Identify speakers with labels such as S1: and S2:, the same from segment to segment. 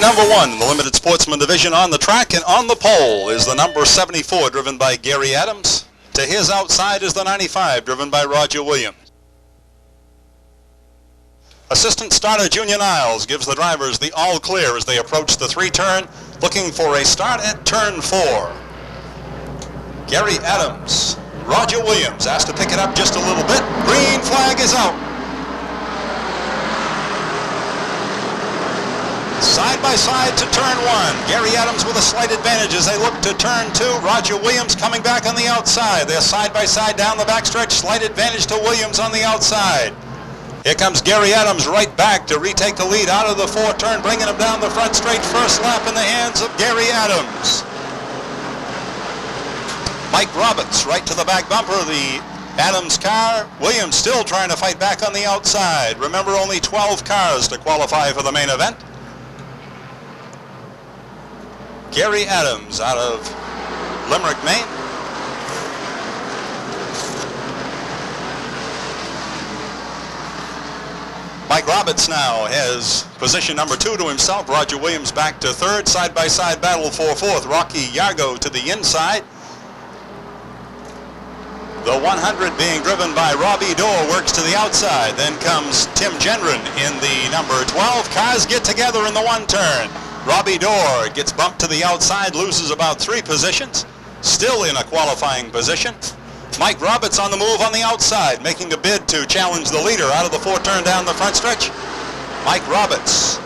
S1: number 1 in the limited sportsman division on the track, and on the pole is the number 74 driven by Gary Adams. To his outside is the 95 driven by Roger Williams. Assistant starter Junior Niles gives the drivers the all clear as they approach the 3-turn, looking for a start at turn 4. Gary Adams, Roger Williams asked to pick it up just a little bit. Green flag is out. Side by side to turn 1. Gary Adams with a slight advantage as they look to turn 2. Roger Williams coming back on the outside. They're side by side down the backstretch. Slight advantage to Williams on the outside. Here comes Gary Adams right back to retake the lead out of the 4-turn, bringing him down the front straight. First lap in the hands of Gary Adams. Mike Roberts right to the back bumper of the Adams car. Williams still trying to fight back on the outside. Remember, only 12 cars to qualify for the main event. Gary Adams out of Limerick, Maine. Mike Roberts now has position number 2 to himself. Roger Williams back to 3rd. Side-by-side battle for 4th. Rocky Yargo to the inside. The 100 being driven by Robbie Dorr works to the outside. Then comes Tim Gendron in the number 12. Cars get together in the 1-turn. Robbie Dorr gets bumped to the outside, loses about 3 positions. Still in a qualifying position. Mike Roberts on the move on the outside, making a bid to challenge the leader out of the 4-turn down the front stretch. Mike Roberts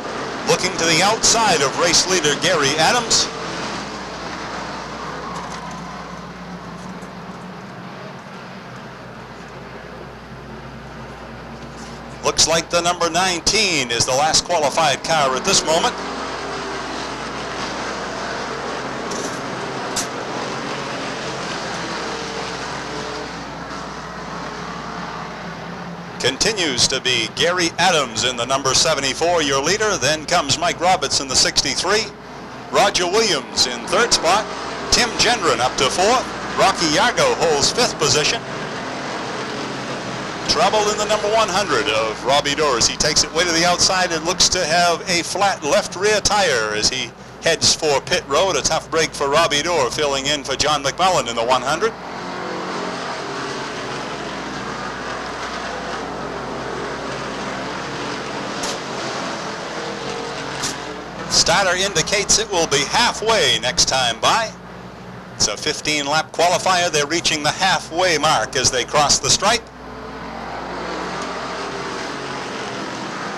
S1: looking to the outside of race leader Gary Adams. Looks like the number 19 is the last qualified car at this moment. Continues to be Gary Adams in the number 74, your leader. Then comes Mike Roberts in the 63. Roger Williams in 3rd spot. Tim Gendron up to 4th. Rocky Yargo holds 5th position. Trouble in the number 100 of Robbie Dorr as he takes it way to the outside and looks to have a flat left rear tire as he heads for pit road. A tough break for Robbie Dorr, filling in for John McMullen in the 100. Starter indicates it will be halfway next time by. It's a 15-lap qualifier. They're reaching the halfway mark as they cross the stripe.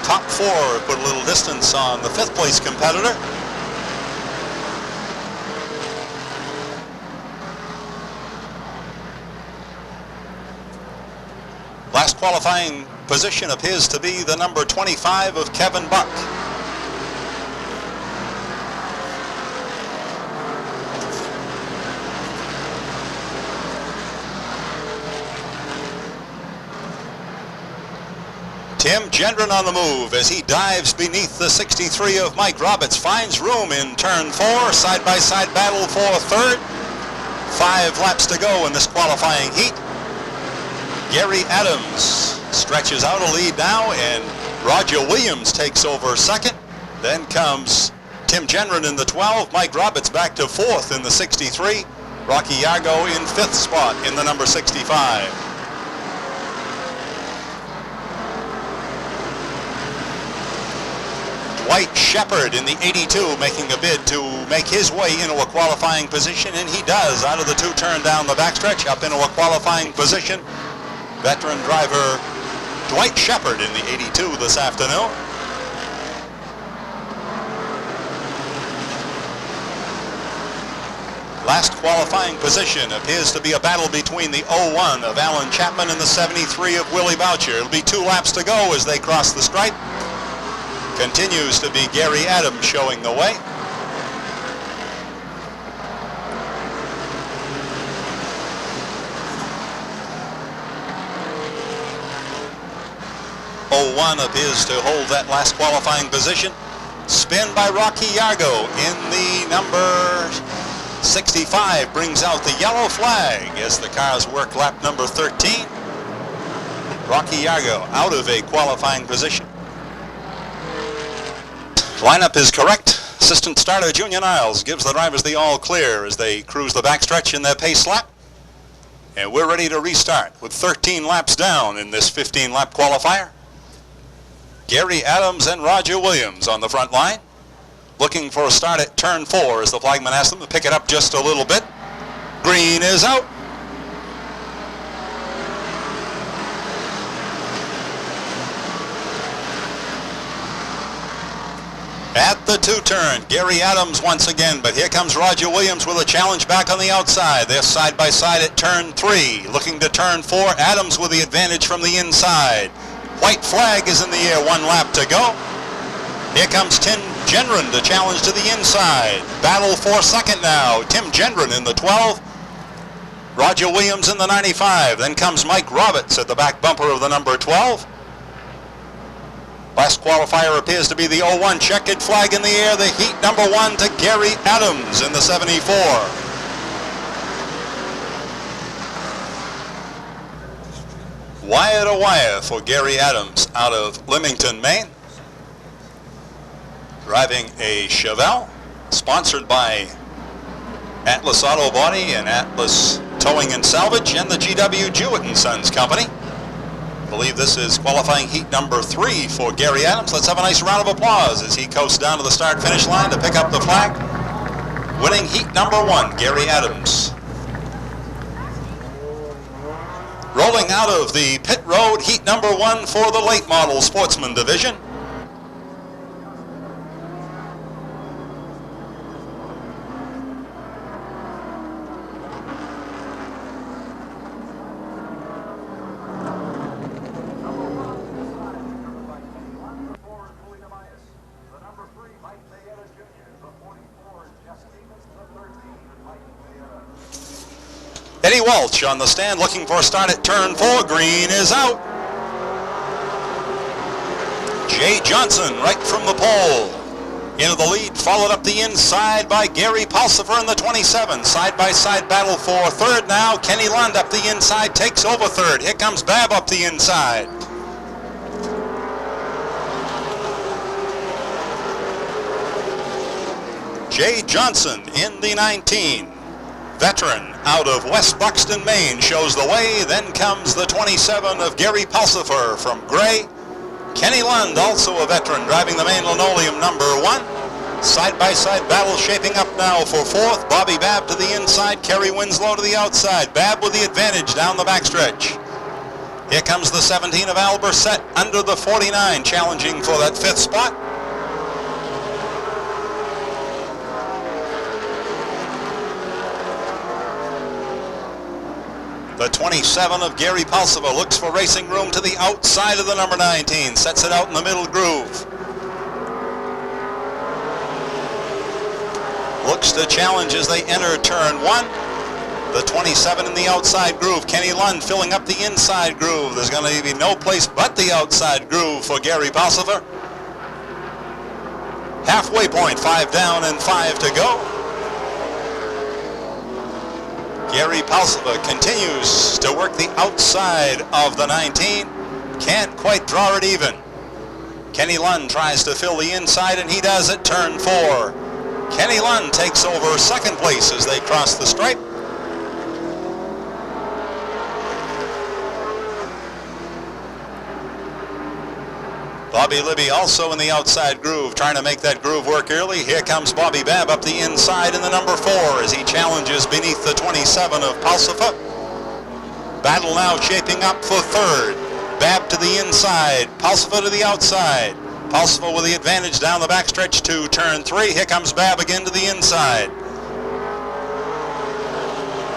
S1: Top 4 put a little distance on the 5th place competitor. Last qualifying position appears to be the number 25 of Kevin Buck. Tim Gendron on the move as he dives beneath the 63 of Mike Roberts. Finds room in turn 4. Side-by-side battle for 3rd. 5 laps to go in this qualifying heat. Gary Adams stretches out a lead now, and Roger Williams takes over 2nd. Then comes Tim Gendron in the 12. Mike Roberts back to 4th in the 63. Rocky Yargo in 5th spot in the number 65. Dwight Shepard in the 82 making a bid to make his way into a qualifying position, and he does out of the 2-turn down the backstretch up into a qualifying position. Veteran driver Dwight Shepard in the 82 this afternoon. Last qualifying position appears to be a battle between the 01 of Alan Chapman and the 73 of Willie Boucher. It'll be 2 laps to go as they cross the stripe. Continues to be Gary Adams showing the way. '01 appears to hold that last qualifying position. Spin by Rocky Yargo in the number 65 brings out the yellow flag as the cars work lap number 13. Rocky Yargo out of a qualifying position. Lineup is correct. Assistant starter Junior Niles gives the drivers the all clear as they cruise the backstretch in their pace lap. And we're ready to restart with 13 laps down in this 15-lap qualifier. Gary Adams and Roger Williams on the front line, looking for a start at turn 4 as the flagman asks them to pick it up just a little bit. Green is out. At the 2-turn, Gary Adams once again, but here comes Roger Williams with a challenge back on the outside. They're side by side at turn 3, looking to turn 4. Adams with the advantage from the inside. White flag is in the air, 1 lap to go. Here comes Tim Gendron to challenge to the inside. Battle for second now. Tim Gendron in the 12. Roger Williams in the 95. Then comes Mike Roberts at the back bumper of the number 12. Last qualifier appears to be the 01 checkered flag in the air. The heat number 1 to Gary Adams in the 74. Wire to wire for Gary Adams out of Leamington, Maine. Driving a Chevelle, sponsored by Atlas Auto Body and Atlas Towing and Salvage and the GW Jewett & Sons Company. I believe this is qualifying heat number 3 for Gary Adams. Let's have a nice round of applause as he coasts down to the start-finish line to pick up the flag. Winning heat number 1, Gary Adams. Rolling out of the pit road, heat number 1 for the late model sportsman division. Eddie Walsh on the stand looking for a start at turn 4. Green is out. Jay Johnson right from the pole. Into the lead, followed up the inside by Gary Pulsifer in the 27. Side-by-side battle for third now. Kenny Lund up the inside, takes over third. Here comes Babb up the inside. Jay Johnson in the 19. Veteran out of West Buxton, Maine shows the way. Then comes the 27 of Gary Pulsifer from Gray. Kenny Lund, also a veteran, driving the Maine Linoleum number 1. Side-by-side battle shaping up now for fourth. Bobby Babb to the inside, Kerry Winslow to the outside. Babb with the advantage down the backstretch. Here comes the 17 of Al Burset under the 49, challenging for that 5th spot. The 27 of Gary Pulsifer looks for racing room to the outside of the number 19. Sets it out in the middle groove. Looks to challenge as they enter turn 1. The 27 in the outside groove. Kenny Lund filling up the inside groove. There's going to be no place but the outside groove for Gary Pulsifer. Halfway point, 5 down and 5 to go. Gary Pulsifer continues to work the outside of the 19. Can't quite draw it even. Kenny Lund tries to fill the inside, and he does at turn 4. Kenny Lund takes over second place as they cross the stripe. Bobby Libby also in the outside groove, trying to make that groove work early. Here comes Bobby Babb up the inside in the number 4 as he challenges beneath the 27 of Pulsifer. Battle now shaping up for third. Babb to the inside, Pulsifer to the outside. Pulsifer with the advantage down the backstretch to turn 3. Here comes Babb again to the inside.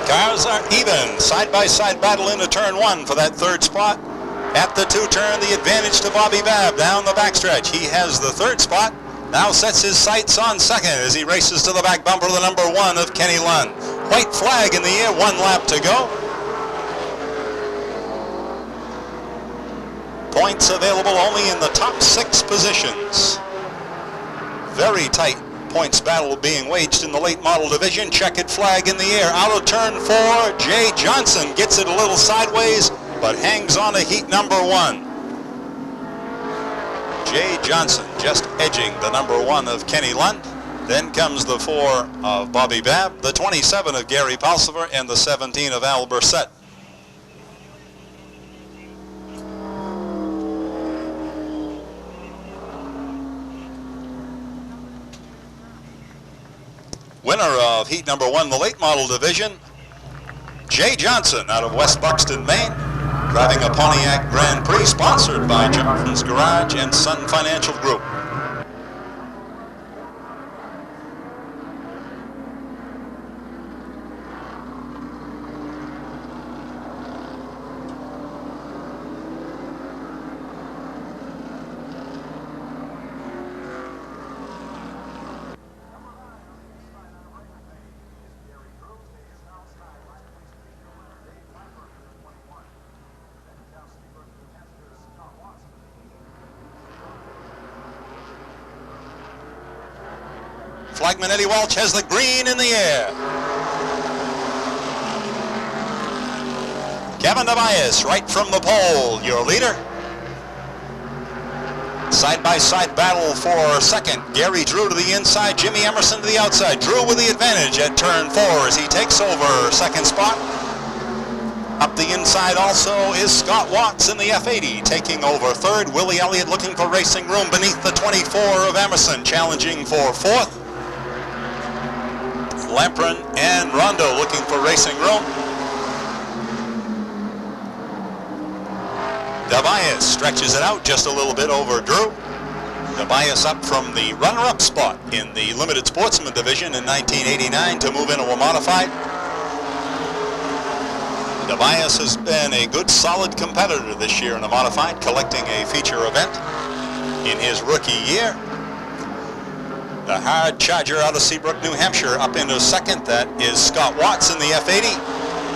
S1: Cars are even. Side-by-side battle into turn 1 for that 3rd spot. At the 2-turn, the advantage to Bobby Babb down the backstretch. He has the 3rd spot. Now sets his sights on second as he races to the back bumper of the number 1 of Kenny Lund. White flag in the air, 1 lap to go. Points available only in the top 6 positions. Very tight points battle being waged in the late model division. Checkered flag in the air. Out of turn 4, Jay Johnson gets it a little sideways, but hangs on to heat number 1. Jay Johnson just edging the number 1 of Kenny Lund. Then comes the 4 of Bobby Babb, the 27 of Gary Pulsiver, and the 17 of Al Burset. Winner of heat number 1, the late model division, Jay Johnson out of West Buxton, Maine, driving a Pontiac Grand Prix sponsored by Jonathan's Garage and Sun Financial Group. Flagman Eddie Walsh has the green in the air. Kevin Tobias right from the pole, your leader. Side-by-side battle for second. Gary Drew to the inside, Jimmy Emerson to the outside. Drew with the advantage at turn 4 as he takes over second spot. Up the inside also is Scott Watts in the F80 taking over third. Willie Elliott looking for racing room beneath the 24 of Emerson, challenging for fourth. Lamprin and Rondo looking for racing room. Tobias stretches it out just a little bit over Drew. Tobias up from the runner-up spot in the limited sportsman division in 1989 to move into a modified. Tobias has been a good solid competitor this year in a modified, collecting a feature event in his rookie year. The hard charger out of Seabrook, New Hampshire, up into second. That is Scott Watts in the F80.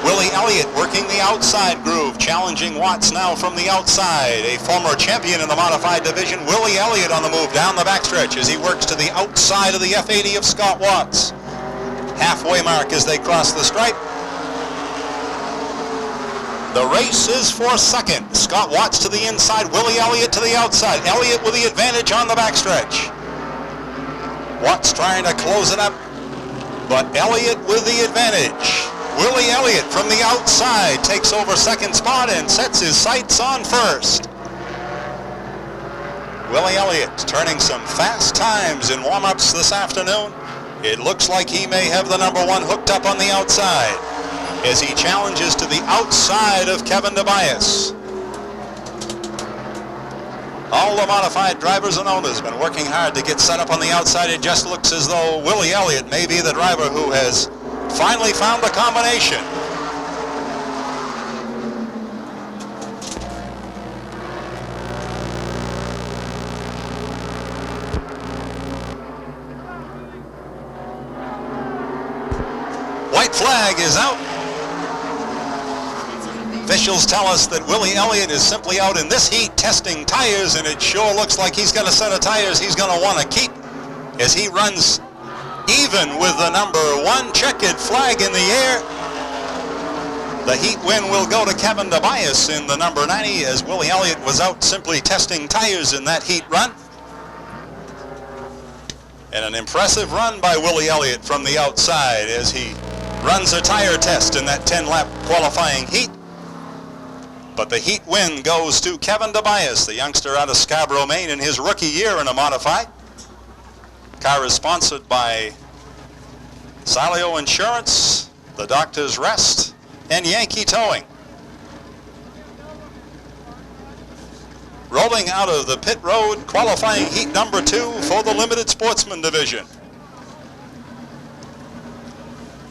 S1: Willie Elliott working the outside groove, challenging Watts now from the outside. A former champion in the modified division, Willie Elliott on the move down the backstretch as he works to the outside of the F80 of Scott Watts. Halfway mark as they cross the stripe. The race is for second. Scott Watts to the inside, Willie Elliott to the outside. Elliott with the advantage on the backstretch. Watts trying to close it up, but Elliott with the advantage. Willie Elliott from the outside takes over second spot and sets his sights on first. Willie Elliott turning some fast times in warm-ups this afternoon. It looks like he may have the number 1 hooked up on the outside as he challenges to the outside of Kevin Tobias. All the modified drivers and owners have been working hard to get set up on the outside. It just looks as though Willie Elliott may be the driver who has finally found the combination. White flag is out. Officials tell us that Willie Elliott is simply out in this heat testing tires, and it sure looks like he's got a set of tires he's going to want to keep as he runs even with the number 1 checkered flag in the air. The heat win will go to Kevin Tobias in the number 90 as Willie Elliott was out simply testing tires in that heat run. And an impressive run by Willie Elliott from the outside as he runs a tire test in that 10-lap qualifying heat. But the heat win goes to Kevin Tobias, the youngster out of Scarborough, Maine, in his rookie year in a modified. Car is sponsored by Salio Insurance, the Doctor's Rest, and Yankee Towing. Rolling out of the pit road, qualifying heat number 2 for the limited sportsman division.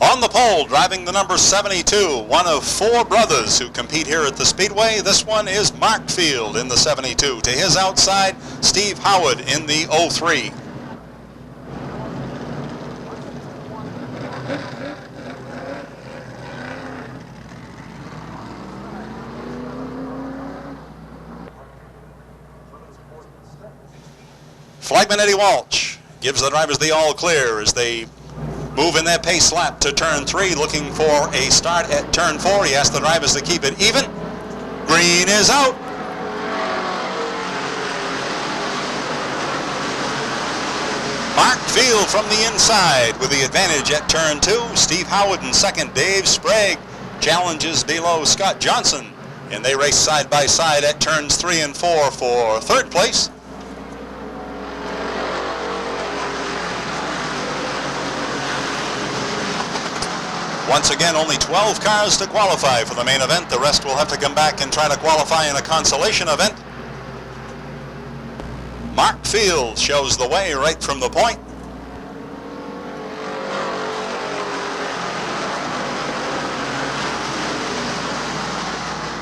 S1: On the pole, driving the number 72, one of 4 brothers who compete here at the Speedway. This one is Mark Field in the 72. To his outside, Steve Howard in the 03. Flagman Eddie Walsh gives the drivers the all clear as they move in their pace lap to turn 3, looking for a start at turn 4. He asks the drivers to keep it even. Green is out. Mark Field from the inside with the advantage at turn 2. Steve Howard in second. Dave Sprague challenges below Scott Johnson, and they race side by side at turns 3 and 4 for third place. Once again, only 12 cars to qualify for the main event. The rest will have to come back and try to qualify in a consolation event. Mark Field shows the way right from the point.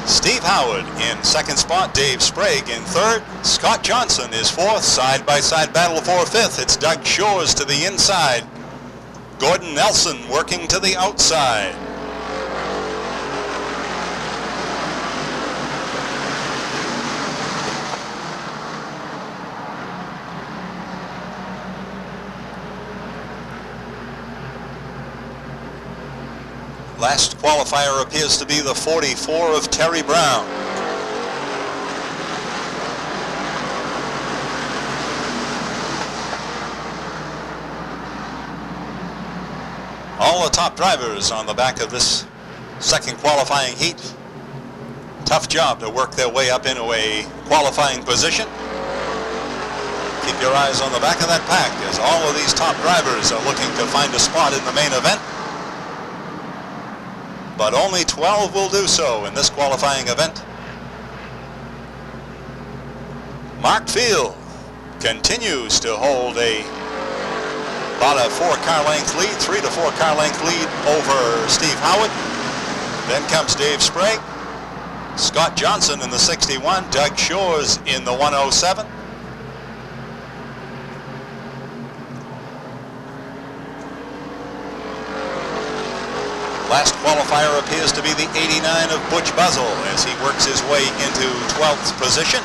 S1: Steve Howard in second spot, Dave Sprague in third, Scott Johnson is fourth, side-by-side battle for fifth. It's Doug Shores to the inside, Gordon Nelson working to the outside. Last qualifier appears to be the 44 of Terry Brown. All the top drivers on the back of this second qualifying heat. Tough job to work their way up into a qualifying position. Keep your eyes on the back of that pack as all of these top drivers are looking to find a spot in the main event. But only 12 will do so in this qualifying event. Mark Field continues to hold about a 4-car length lead, 3 to 4 car length lead over Steve Howard. Then comes Dave Sprague, Scott Johnson in the 61, Doug Shores in the 107. Last qualifier appears to be the 89 of Butch Buzzell as he works his way into 12th position.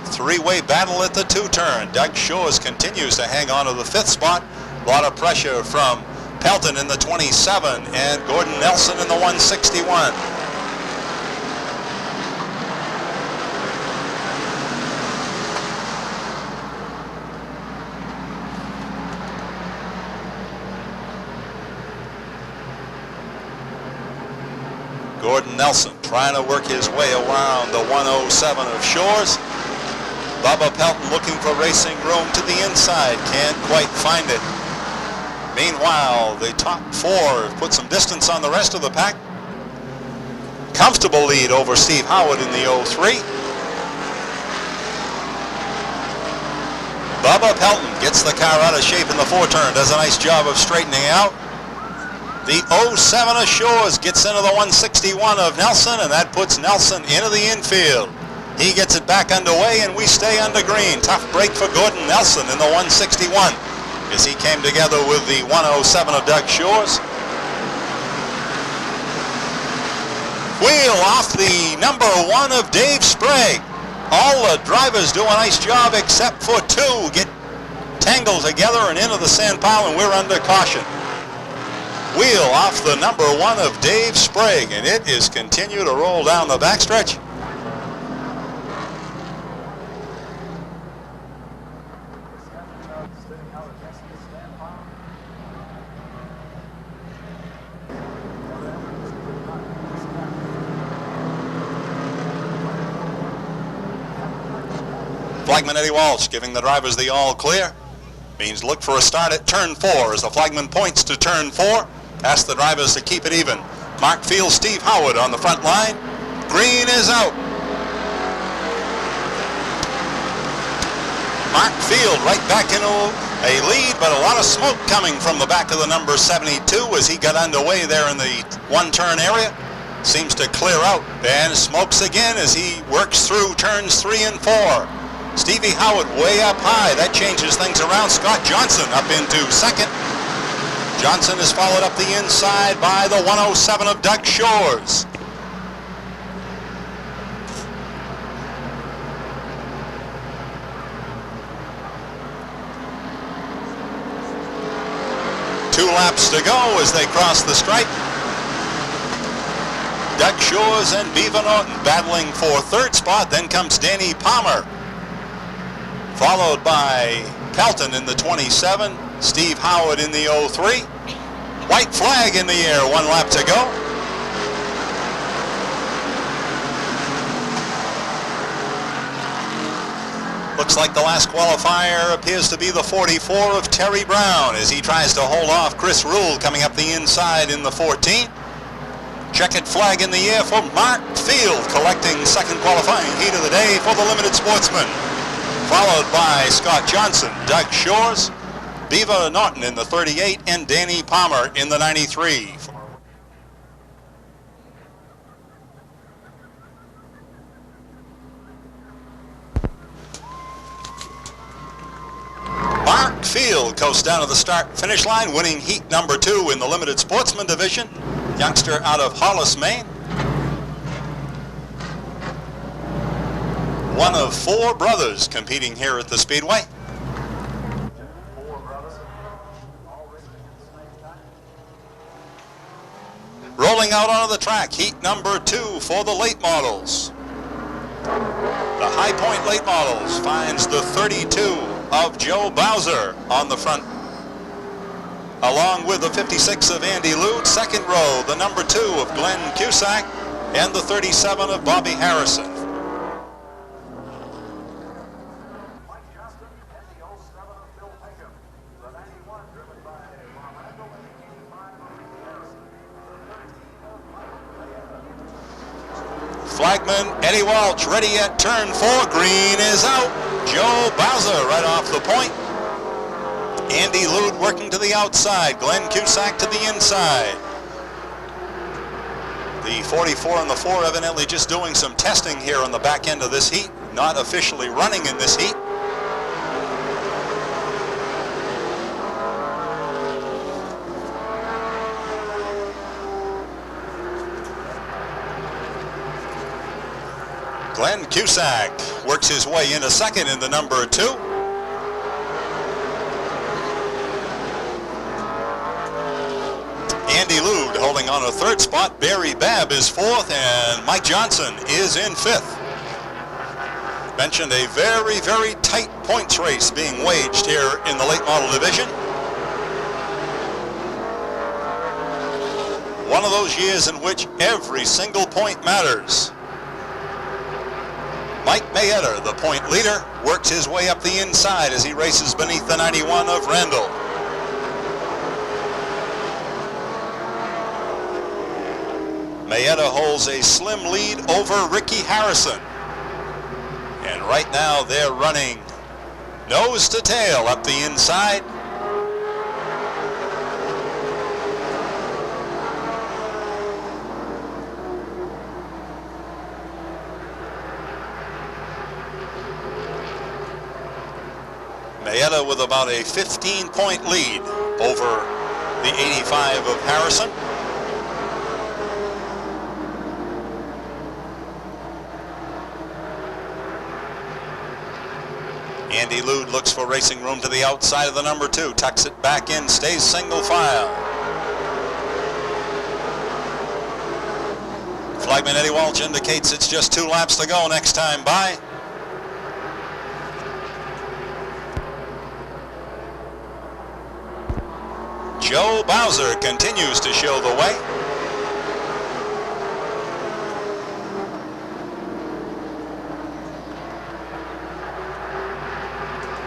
S1: Three-way battle at the 2-turn. Doug Shores continues to hang on to the 5th spot. A lot of pressure from Pelton in the 27 and Gordon Nelson in the 161. Gordon Nelson trying to work his way around the 107 of Shores. Bubba Pelton looking for racing room to the inside, can't quite find it. Meanwhile, the top 4 have put some distance on the rest of the pack. Comfortable lead over Steve Howard in the 03. Bubba Pelton gets the car out of shape in the 4-turn, does a nice job of straightening out. The 07 of Shores gets into the 161 of Nelson, and that puts Nelson into the infield. He gets it back underway, and we stay under green. Tough break for Gordon Nelson in the 161 as he came together with the 107 of Doug Shores. Wheel off the number 1 of Dave Sprague. All the drivers do a nice job except for 2 get tangled together and into the sand pile, and we're under caution. Wheel off the number 1 of Dave Sprague, and it is continue to roll down the backstretch. Flagman Eddie Walsh giving the drivers the all clear. Means look for a start at turn 4 as the flagman points to turn 4. Asks the drivers to keep it even. Mark Field, Steve Howard on the front line. Green is out. Mark Field right back into a lead, but a lot of smoke coming from the back of the number 72 as he got underway there in the 1-turn area. Seems to clear out and smokes again as he works through turns 3 and 4. Stevie Howard way up high. That changes things around. Scott Johnson up into second. Johnson is followed up the inside by the 107 of Doug Shores. Two laps to go as they cross the stripe. Doug Shores and Beaver Norton battling for third spot. Then comes Danny Palmer, followed by Pelton in the 27, Steve Howard in the 03. White flag in the air, 1 lap to go. Looks like the last qualifier appears to be the 44 of Terry Brown as he tries to hold off Chris Rule coming up the inside in the 14. Checkered flag in the air for Mark Field, collecting second qualifying heat of the day for the Limited Sportsman. Followed by Scott Johnson, Doug Shores, Beaver Norton in the 38, and Danny Palmer in the 93. Mark Field coasts down to the start-finish line, winning heat number 2 in the Limited Sportsman division. Youngster out of Hollis, Maine. One of 4 brothers competing here at the Speedway. Rolling out onto the track, heat number 2 for the late models. The High Point late models finds the 32 of Joe Bowser on the front, along with the 56 of Andy Lude. Second row, the number 2 of Glenn Cusack and the 37 of Bobby Harrison. Flagman Eddie Walsh ready at turn 4. Green is out. Joe Bowser right off the point. Andy Lude working to the outside. Glenn Cusack to the inside. The 44 and the 4 evidently just doing some testing here on the back end of this heat. Not officially running in this heat. Glenn Cusack works his way into second in the number 2. Andy Lude holding on a third spot. Barry Babb is 4th, and Mike Johnson is in 5th. Mentioned a very, very tight points race being waged here in the late model division. One of those years in which every single point matters. Mike Mayetta, the point leader, works his way up the inside as he races beneath the 91 of Randall. Mayetta holds a slim lead over Ricky Harrison. And right now they're running nose to tail up the inside. Mayetta with about a 15-point lead over the 85 of Harrison. Andy Lude looks for racing room to the outside of the number 2, tucks it back in, stays single file. Flagman Eddie Walsh indicates it's just 2 laps to go next time by. Joe Bowser continues to show the way.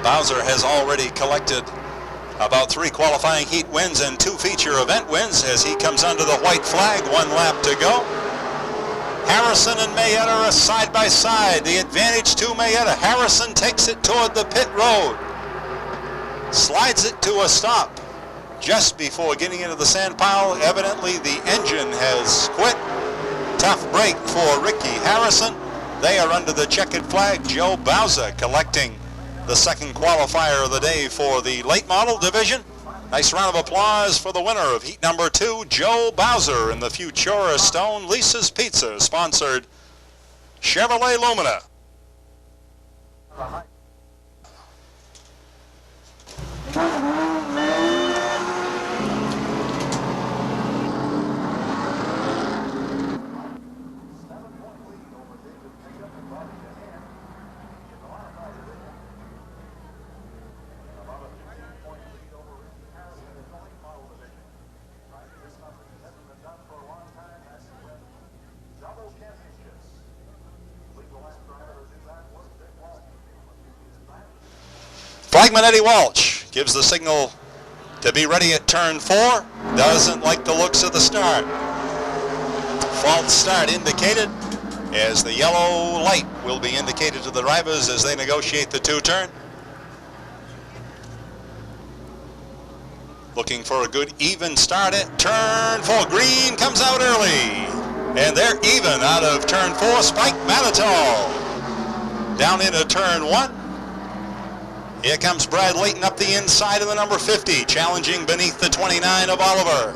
S1: Bowser has already collected about 3 qualifying heat wins and 2 feature event wins as he comes under the white flag. 1 lap to go. Harrison and Mayetta are side by side. The advantage to Mayetta. Harrison takes it toward the pit road. Slides it to a stop. Just before getting into the sand pile, evidently the engine has quit. Tough break for Ricky Harrison. They are under the checkered flag. Joe Bowser collecting the second qualifier of the day for the late model division. Nice round of applause for the winner of heat number 2, Joe Bowser, in the Futura Stone Lisa's Pizza, sponsored Chevrolet Lumina. Flagman Eddie Walsh gives the signal to be ready at turn 4. Doesn't like the looks of the start. False start indicated, as the yellow light will be indicated to the drivers as they negotiate the 2-turn. Looking for a good even start at turn 4. Green comes out early, and they're even out of turn 4. Spike Manitow down into turn 1. Here comes Brad Layton up the inside of the number 50, challenging beneath the 29 of Oliver.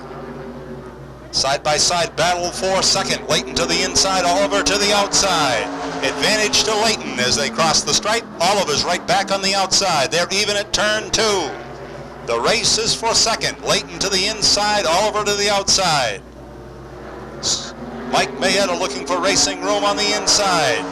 S1: Side-by-side battle for second. Layton to the inside, Oliver to the outside. Advantage to Layton as they cross the stripe. Oliver's right back on the outside. They're even at turn 2. The race is for second. Layton to the inside, Oliver to the outside. Mike Mayetta looking for racing room on the inside.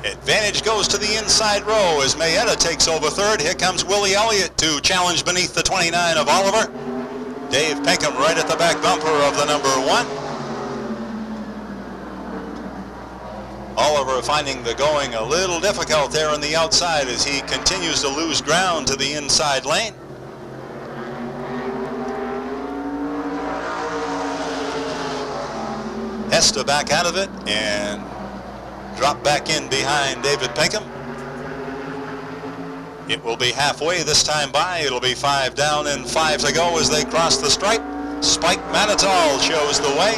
S1: Advantage goes to the inside row as Mayetta takes over third. Here comes Willie Elliott to challenge beneath the 29 of Oliver. Dave Pinkham right at the back bumper of the number 1. Oliver finding the going a little difficult there on the outside as he continues to lose ground to the inside lane. Hesta back out of it and drop back in behind David Pinkham. It will be halfway this time by. It'll be 5 down and 5 to go as they cross the stripe. Spike Manitow shows the way,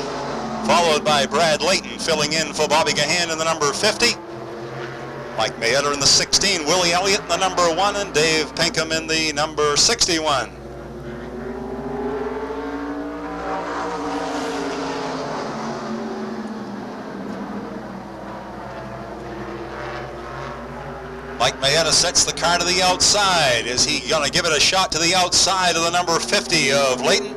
S1: followed by Brad Layton filling in for Bobby Gahan in the number 50. Mike Mayetta in the 16, Willie Elliott in the number 1, and Dave Pinkham in the number 61. Mike Mayetta sets the car to the outside. Is he going to give it a shot to the outside of the number 50 of Layton?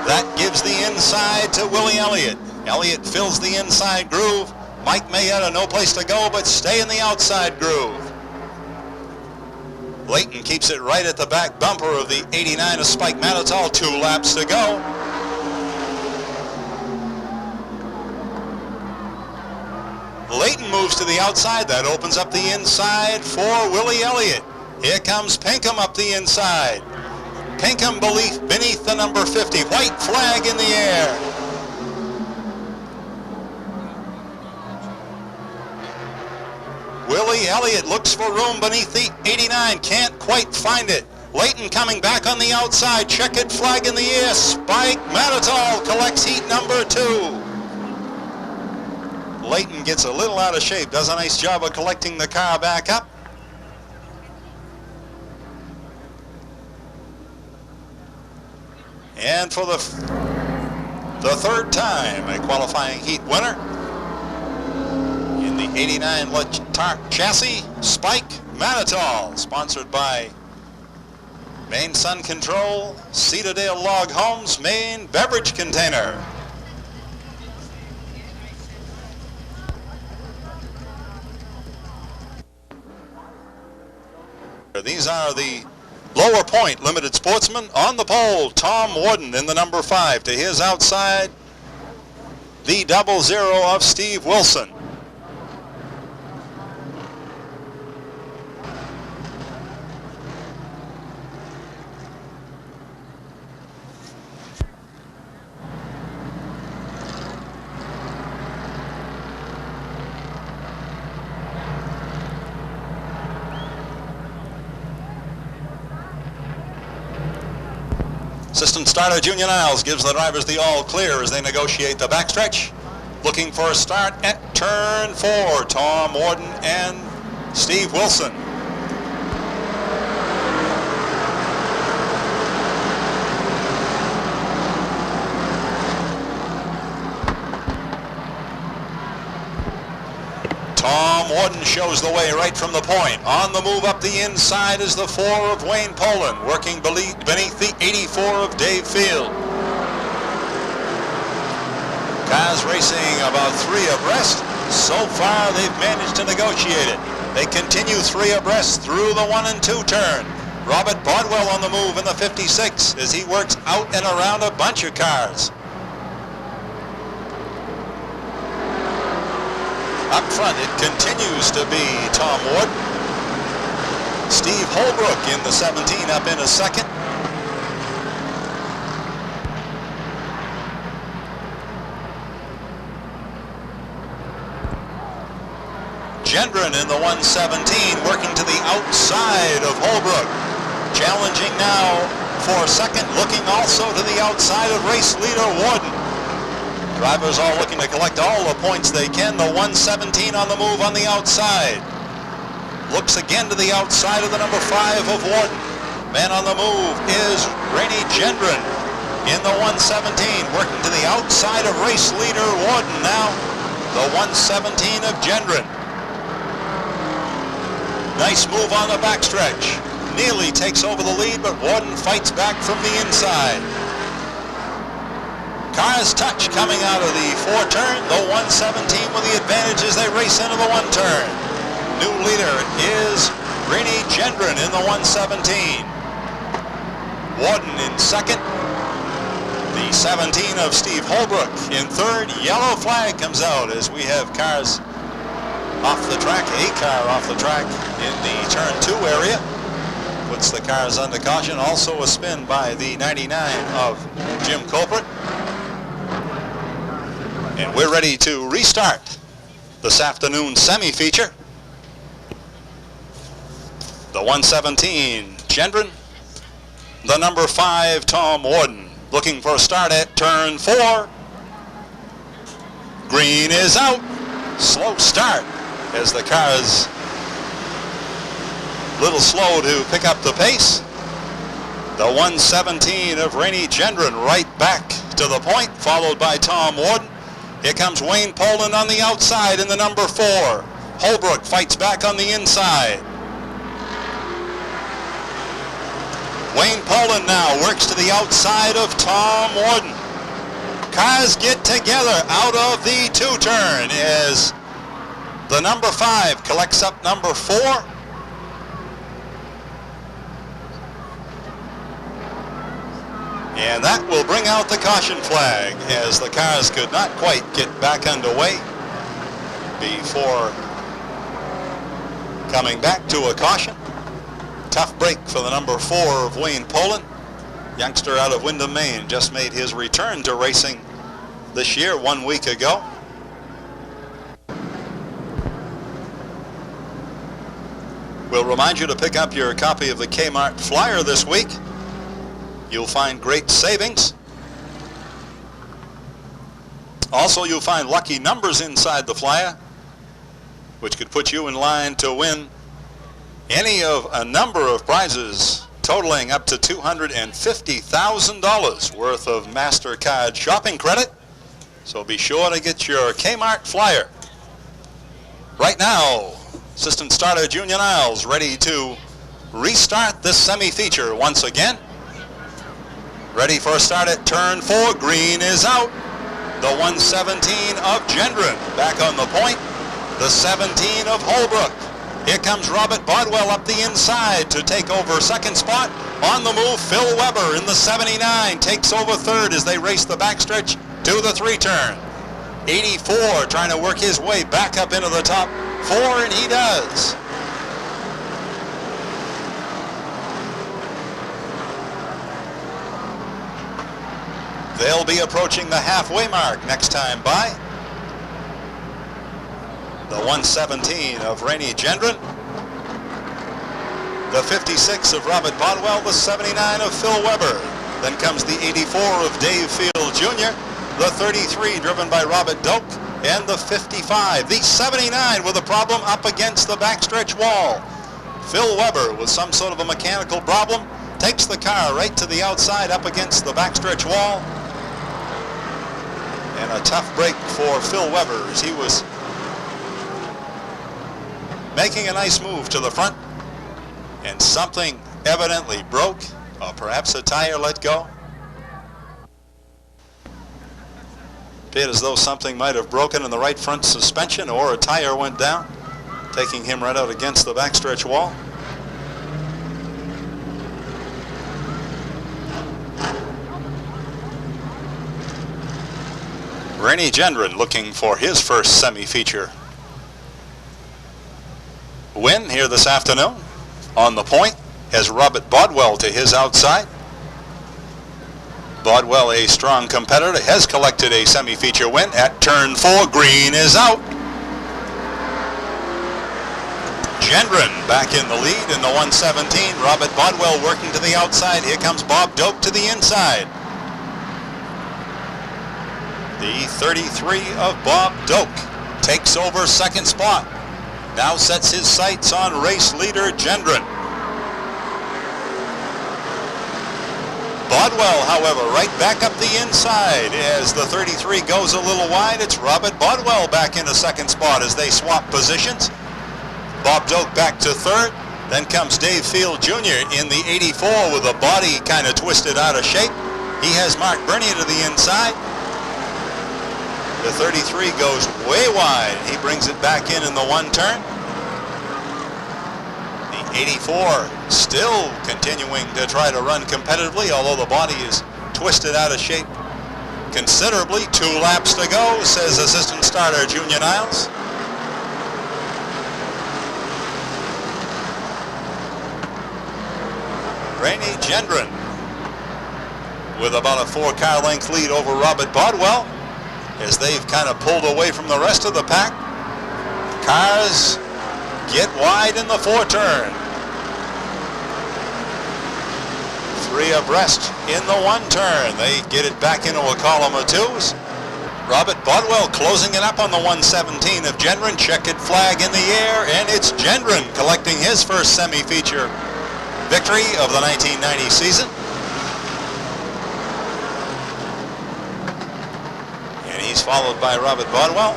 S1: That gives the inside to Willie Elliott. Elliott fills the inside groove. Mike Mayetta no place to go but stay in the outside groove. Layton keeps it right at the back bumper of the 89 of Spike Manitow. 2 laps to go. Layton moves to the outside. That opens up the inside for Willie Elliott. Here comes Pinkham up the inside. Pinkham beneath the number 50. White flag in the air. Willie Elliott looks for room beneath the 89. Can't quite find it. Layton coming back on the outside. Checkered flag in the air. Spike Manitow collects heat number 2. Layton gets a little out of shape, does a nice job of collecting the car back up. And for the third time, a qualifying heat winner in the 89 Letarc chassis, Spike Manitow, sponsored by Maine Sun Control, Cedardale Log Homes, Maine Beverage Container. These are the lower point limited sportsmen. On the pole, Tom Warden in the number 5. To his outside, the 00 of Steve Wilson. Assistant starter Junior Niles gives the drivers the all clear as they negotiate the backstretch. Looking for a start at turn 4, Tom Warden and Steve Wilson. Tom Warden shows the way right from the point. On the move up the inside is the 4 of Wayne Poland, working beneath the 84 of Dave Field. Cars racing about 3 abreast. So far, they've managed to negotiate it. They continue 3 abreast through the 1 and 2 turn. Robert Bodwell on the move in the 56 as he works out and around a bunch of cars. Up front, it continues to be Tom Ward. Steve Holbrook in the 17 up in a second. Gendron in the 117 working to the outside of Holbrook. Challenging now for second, looking also to the outside of race leader Warden. Drivers all looking to collect all the points they can. The 117 on the move on the outside. Looks again to the outside of the number 5 of Warden. Man on the move is Rainey Gendron in the 117, working to the outside of race leader Warden now. The 117 of Gendron. Nice move on the backstretch. Neely takes over the lead, but Warden fights back from the inside. Cars touch coming out of the 4-turn. The 117 with the advantage as they race into the 1-turn. New leader is Rainey Gendron in the 117. Warden in second. The 17 of Steve Holbrook in third. Yellow flag comes out as we have cars off the track. A car off the track in the turn 2 area. Puts the cars under caution. Also a spin by the 99 of Jim Colbert. And we're ready to restart this afternoon semi-feature. The 117, Gendron. The number 5, Tom Warden, looking for a start at turn 4. Green is out. Slow start as the car's a little slow to pick up the pace. The 117 of Rainey Gendron right back to the point, followed by Tom Warden. Here comes Wayne Poland on the outside in the number 4. Holbrook fights back on the inside. Wayne Poland now works to the outside of Tom Warden. Cars get together out of the 2-turn as the number 5 collects up number 4. And that will bring out the caution flag as the cars could not quite get back underway before coming back to a caution. Tough break for the number 4 of Wayne Poland. Youngster out of Windham, Maine, just made his return to racing this year 1 week ago. We'll remind you to pick up your copy of the Kmart flyer this week. You'll find great savings. Also, you'll find lucky numbers inside the flyer, which could put you in line to win any of a number of prizes totaling up to $250,000 worth of MasterCard shopping credit. So be sure to get your Kmart flyer. Right now, Assistant Starter Junior Niles ready to restart this semi-feature once again. Ready for a start at turn 4. Green is out. The 117 of Gendron back on the point. The 17 of Holbrook. Here comes Robert Bodwell up the inside to take over second spot. On the move, Phil Weber in the 79 takes over third as they race the backstretch to the 3-turn. 84 trying to work his way back up into the top 4, and he does. They'll be approaching the halfway mark next time by. The 117 of Rainey Gendron. The 56 of Robert Bodwell. The 79 of Phil Weber. Then comes the 84 of Dave Field Jr. The 33 driven by Robert Doak. And the 55. The 79 with a problem up against the backstretch wall. Phil Weber with some sort of a mechanical problem takes the car right to the outside up against the backstretch wall. And a tough break for Phil Weber as he was making a nice move to the front. And something evidently broke, or perhaps a tire let go. Appeared as though something might have broken in the right front suspension, or a tire went down, taking him right out against the backstretch wall. Rainey Gendron looking for his first semi-feature win here this afternoon. On the point has Robert Bodwell to his outside. Bodwell, a strong competitor, has collected a semi-feature win at turn 4. Green is out. Gendron back in the lead in the 117. Robert Bodwell working to the outside. Here comes Bob Doak to the inside. The 33 of Bob Doak takes over second spot. Now sets his sights on race leader Gendron. Bodwell, however, right back up the inside as the 33 goes a little wide. It's Robert Bodwell back in the second spot as they swap positions. Bob Doak back to third. Then comes Dave Field Jr. in the 84 with a body kind of twisted out of shape. He has Mark Bernier to the inside. The 33 goes way wide. He brings it back in the one turn. The 84 still continuing to try to run competitively, although the body is twisted out of shape considerably. 2 laps to go, says assistant starter Junior Niles. Rainey Gendron with about a 4-car length lead over Robert Bodwell as they've kind of pulled away from the rest of the pack. Cars get wide in the 4 turn. 3 abreast in the 1 turn. They get it back into a column of 2s. Robert Bodwell closing it up on the 117 of Gendron. Checkered flag in the air, and it's Gendron collecting his first semi-feature victory of the 1990 season. And he's followed by Robert Bodwell,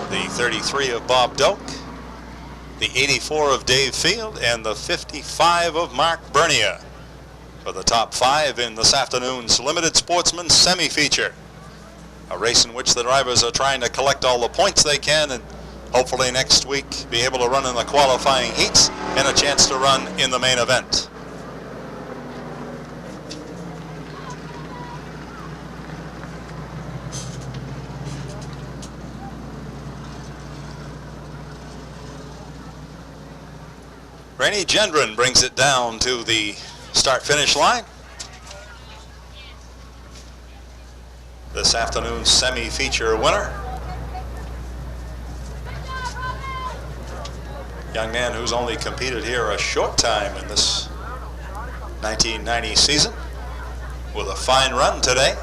S1: the 33 of Bob Doak, the 84 of Dave Field, and the 55 of Mark Bernier for the top 5 in this afternoon's Limited Sportsman semi-feature. A race in which the drivers are trying to collect all the points they can and hopefully next week be able to run in the qualifying heats and a chance to run in the main event. Rainey Gendron brings it down to the start-finish line. This afternoon's semi-feature winner. Young man who's only competed here a short time in this 1990 season with a fine run today.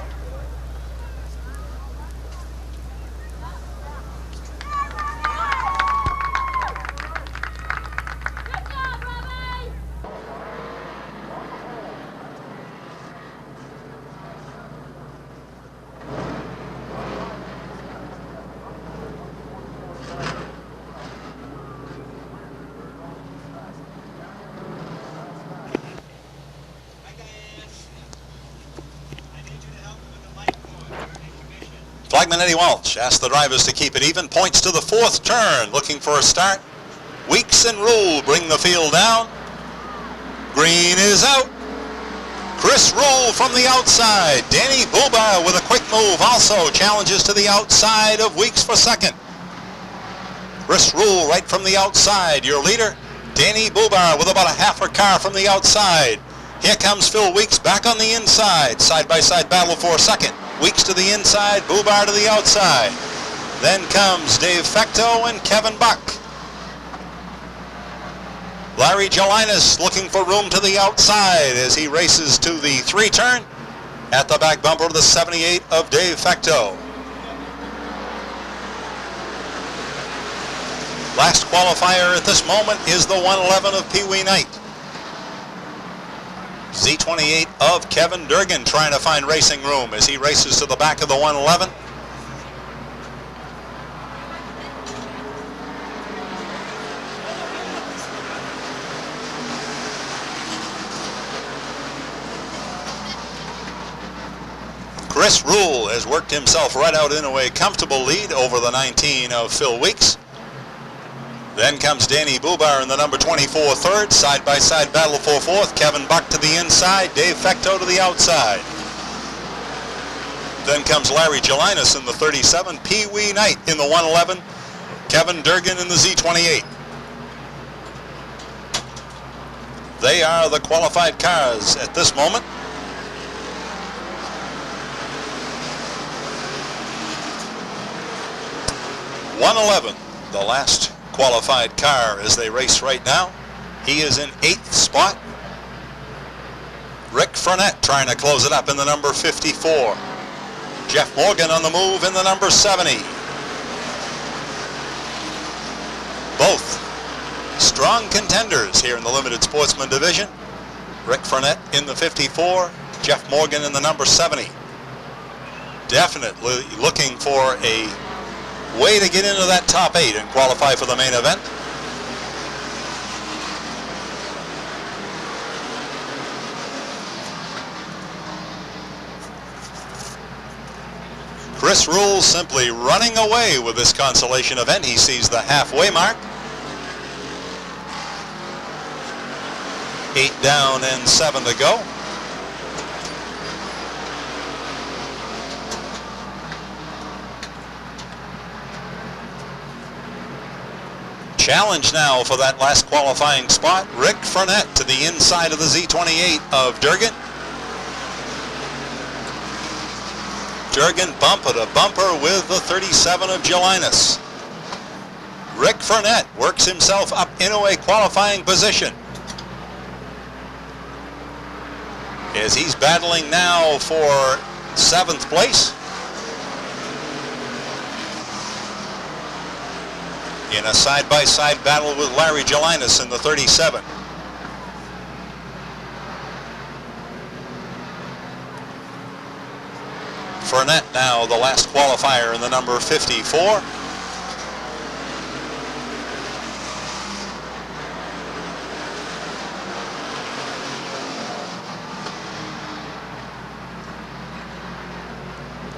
S1: Flagman Eddie Walsh asked the drivers to keep it even. Points to the 4th turn, looking for a start. Weeks and Rule bring the field down. Green is out. Chris Rule from the outside. Danny Bubar with a quick move also challenges to the outside of Weeks for second. Chris Rule right from the outside. Your leader, Danny Bubar, with about a half a car from the outside. Here comes Phil Weeks back on the inside. Side-by-side battle for second. Weeks to the inside, Bubar to the outside. Then comes Dave Fecto and Kevin Buck. Larry Gelinas looking for room to the outside as he races to the 3 turn at the back bumper of the 78 of Dave Fecto. Last qualifier at this moment is the 111 of Pee Wee Knight. Z28 of Kevin Durgan trying to find racing room as he races to the back of the 111. Chris Rule has worked himself right out into a comfortable lead over the 19 of Phil Weeks. Then comes Danny Bubar in the number 24 third. Side-by-side battle for 4th. Kevin Buck to the inside. Dave Fecto to the outside. Then comes Larry Gelinas in the 37. Pee Wee Knight in the 111. Kevin Durgan in the Z28. They are the qualified cars at this moment. .111, the last qualified car as they race right now. He is in 8th spot. Rick Frenette trying to close it up in the number 54. Jeff Morgan on the move in the number 70. Both strong contenders here in the limited sportsman division. Rick Frenette in the 54, Jeff Morgan in the number 70. Definitely looking for a way to get into that top 8 and qualify for the main event. Chris Rule simply running away with this consolation event. He sees the halfway mark. 8 down and 7 to go. Challenge now for that last qualifying spot. Rick Frenette to the inside of the Z28 of Durgan. Durgan bumper to bumper with the 37 of Gelinas. Rick Frenette works himself up into a qualifying position as he's battling now for 7th place in a side-by-side battle with Larry Gelinas in the 37. Frenette now the last qualifier in the number 54.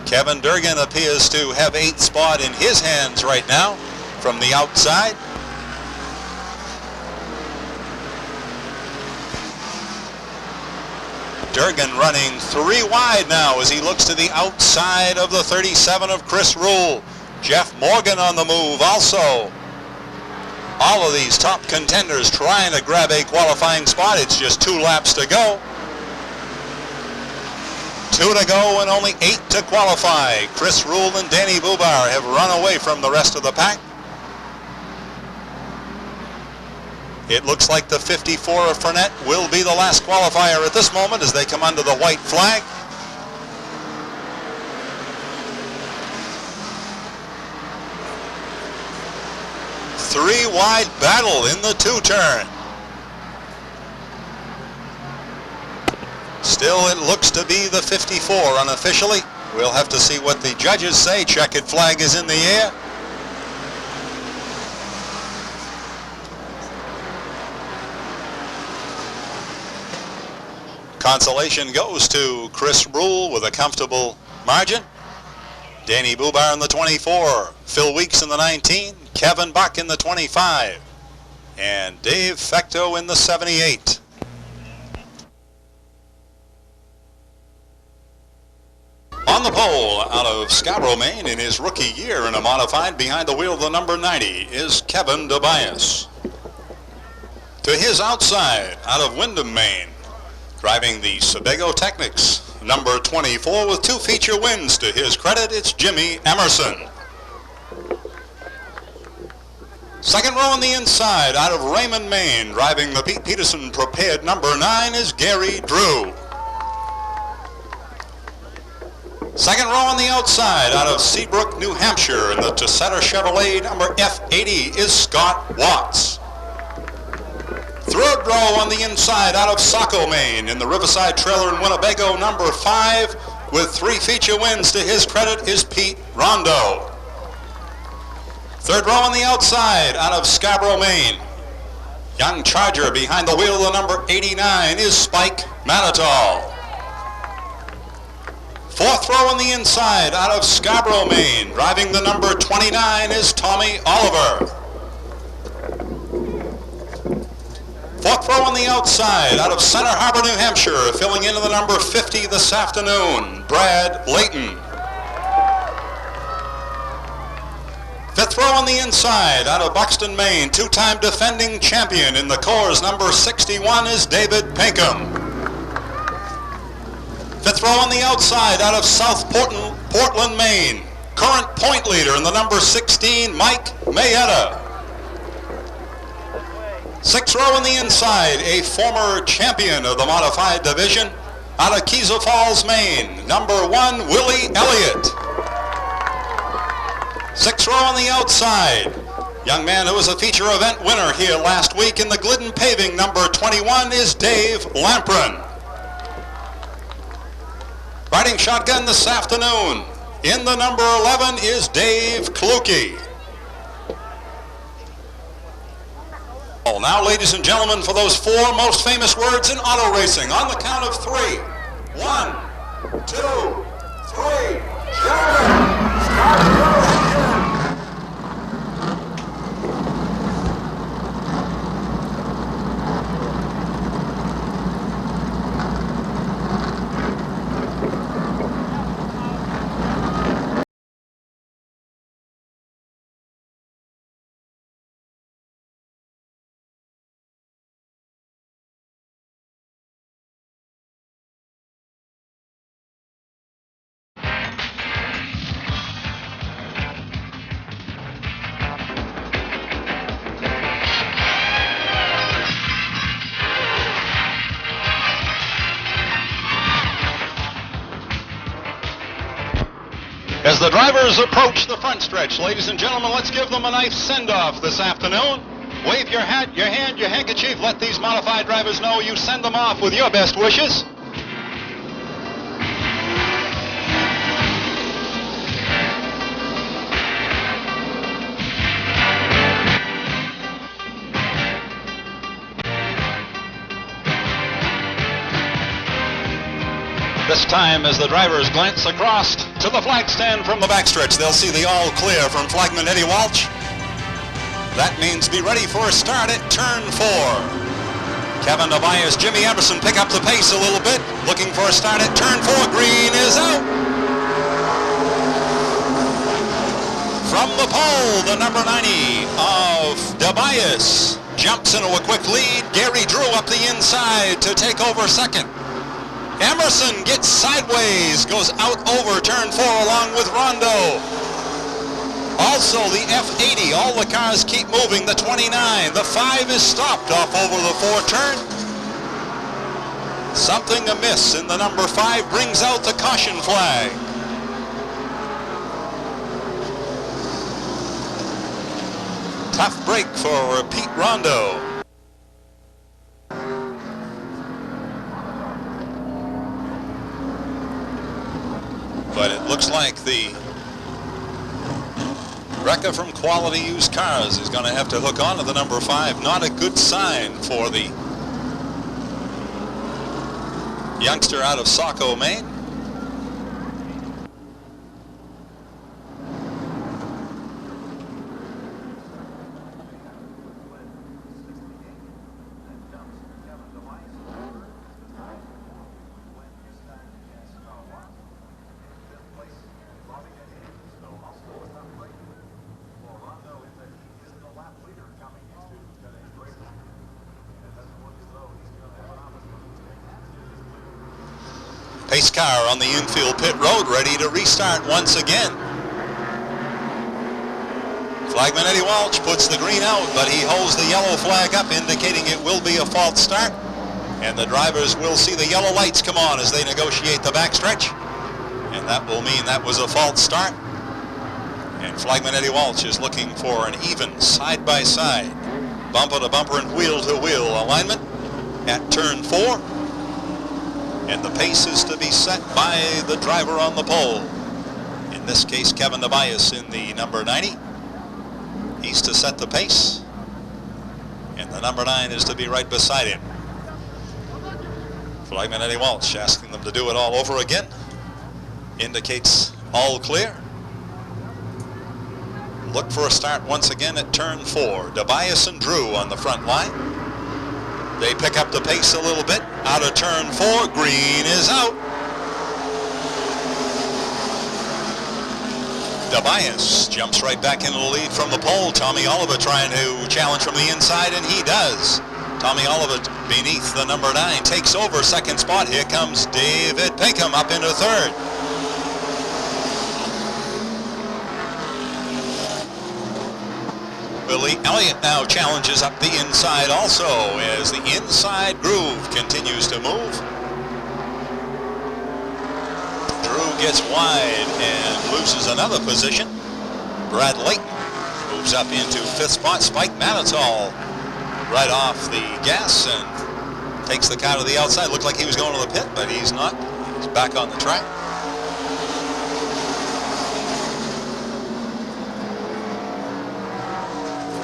S1: Kevin Durgan appears to have 8th spot in his hands right now from the outside. Durgan running 3 wide now as he looks to the outside of the 37 of Chris Rule. Jeff Morgan on the move also. All of these top contenders trying to grab a qualifying spot. It's just 2 laps to go. 2 to go and only 8 to qualify. Chris Rule and Danny Bubar have run away from the rest of the pack. It looks like the 54 of Frenette will be the last qualifier at this moment as they come under the white flag. Three wide battle in the 2-turn. Still, it looks to be the 54 unofficially. We'll have to see what the judges say. Checkered flag is in the air. Consolation goes to Chris Rule with a comfortable margin. Danny Bubar in the 24, Phil Weeks in the 19, Kevin Buck in the 25, and Dave Fecto in the 78. On the pole out of Scarborough, Maine in his rookie year in a modified behind the wheel of the number 90 is Kevin DeBias. To his outside out of Windham, Maine, driving the Sebago Technics, number 24 with 2 feature wins. To his credit, it's Jimmy Emerson. Second row on the inside out of Raymond, Maine, driving the Pete Peterson prepared number 9 is Gary Drew. Second row on the outside out of Seabrook, New Hampshire, in the Tosetta Chevrolet number F80 is Scott Watts. Third row on the inside out of Saco, Maine, in the Riverside Trailer in Winnebago number 5 with 3 feature wins. To his credit is Pete Rondo. Third row on the outside out of Scarborough, Maine, young Charger behind the wheel of the number 89 is Spike Manitow. Fourth row on the inside out of Scarborough, Maine, driving the number 29 is Tommy Oliver. Fourth row on the outside out of Center Harbor, New Hampshire, filling into the number 50 this afternoon, Brad Layton. Fifth Fifth row on the inside, out of Buxton, Maine, two-time defending champion in the Corps, number 61 is David Pinkham. Fifth row on the outside, out of South Portland, Maine, current point leader in the number 16, Mike Mayetta. Sixth row on the inside, a former champion of the modified division, out of Keeza Falls, Maine, number 1, Willie Elliott. Sixth row on the outside, young man who was a feature event winner here last week in the Glidden Paving, number 21 is Dave Lamprin. Riding shotgun this afternoon, in the number 11 is Dave Kluke. Now, ladies and gentlemen, for those 4 most famous words in auto racing, on the count of 3. 1, 2, 3, gentlemen, Scarborough. As the drivers approach the front stretch, ladies and gentlemen, let's give them a nice send-off this afternoon. Wave your hat, your hand, your handkerchief. Let these modified drivers know you send them off with your best wishes. This time, as the drivers glance across to the flag stand from the backstretch, they'll see the all clear from flagman Eddie Walsh. That means be ready for a start at turn 4. Kevin Tobias, Jimmy Emerson pick up the pace a little bit, looking for a start at turn 4. Green is out. From the pole, the number 90 of Tobias jumps into a quick lead. Gary Drew up the inside to take over second. Emerson gets sideways, goes out over turn 4 along with Rondo. Also the F80, all the cars keep moving. The 29, the 5 is stopped off over the 4 turn. Something amiss in the number 5 brings out the caution flag. Tough break for Pete Rondo. But it looks like the wrecker from Quality Used Cars is going to have to hook on to the number 5. Not a good sign for the youngster out of Saco, Maine. Pace car on the infield pit road, ready to restart once again. Flagman Eddie Walsh puts the green out, but he holds the yellow flag up, indicating it will be a false start. And the drivers will see the yellow lights come on as they negotiate the backstretch. And that will mean that was a false start. And Flagman Eddie Walsh is looking for an even side-by-side, bumper-to-bumper and wheel-to-wheel alignment at turn 4. And the pace is to be set by the driver on the pole. In this case, Kevin Tobias in the number 90. He's to set the pace. And the number 9 is to be right beside him. Flagman Eddie Walsh asking them to do it all over again. Indicates all clear. Look for a start once again at turn 4. Tobias and Drew on the front line. They pick up the pace a little bit. Out of turn 4, green is out. Tobias jumps right back into the lead from the pole. Tommy Oliver trying to challenge from the inside, and he does. Tommy Oliver beneath the number 9 takes over second spot. Here comes David Pinkham up into third. Willie Elliott now challenges up the inside also as the inside groove continues to move. Drew gets wide and loses another position. Brad Layton moves up into 5th spot. Spike Manitoul right off the gas and takes the car to the outside. Looked like he was going to the pit, but he's not. He's back on the track.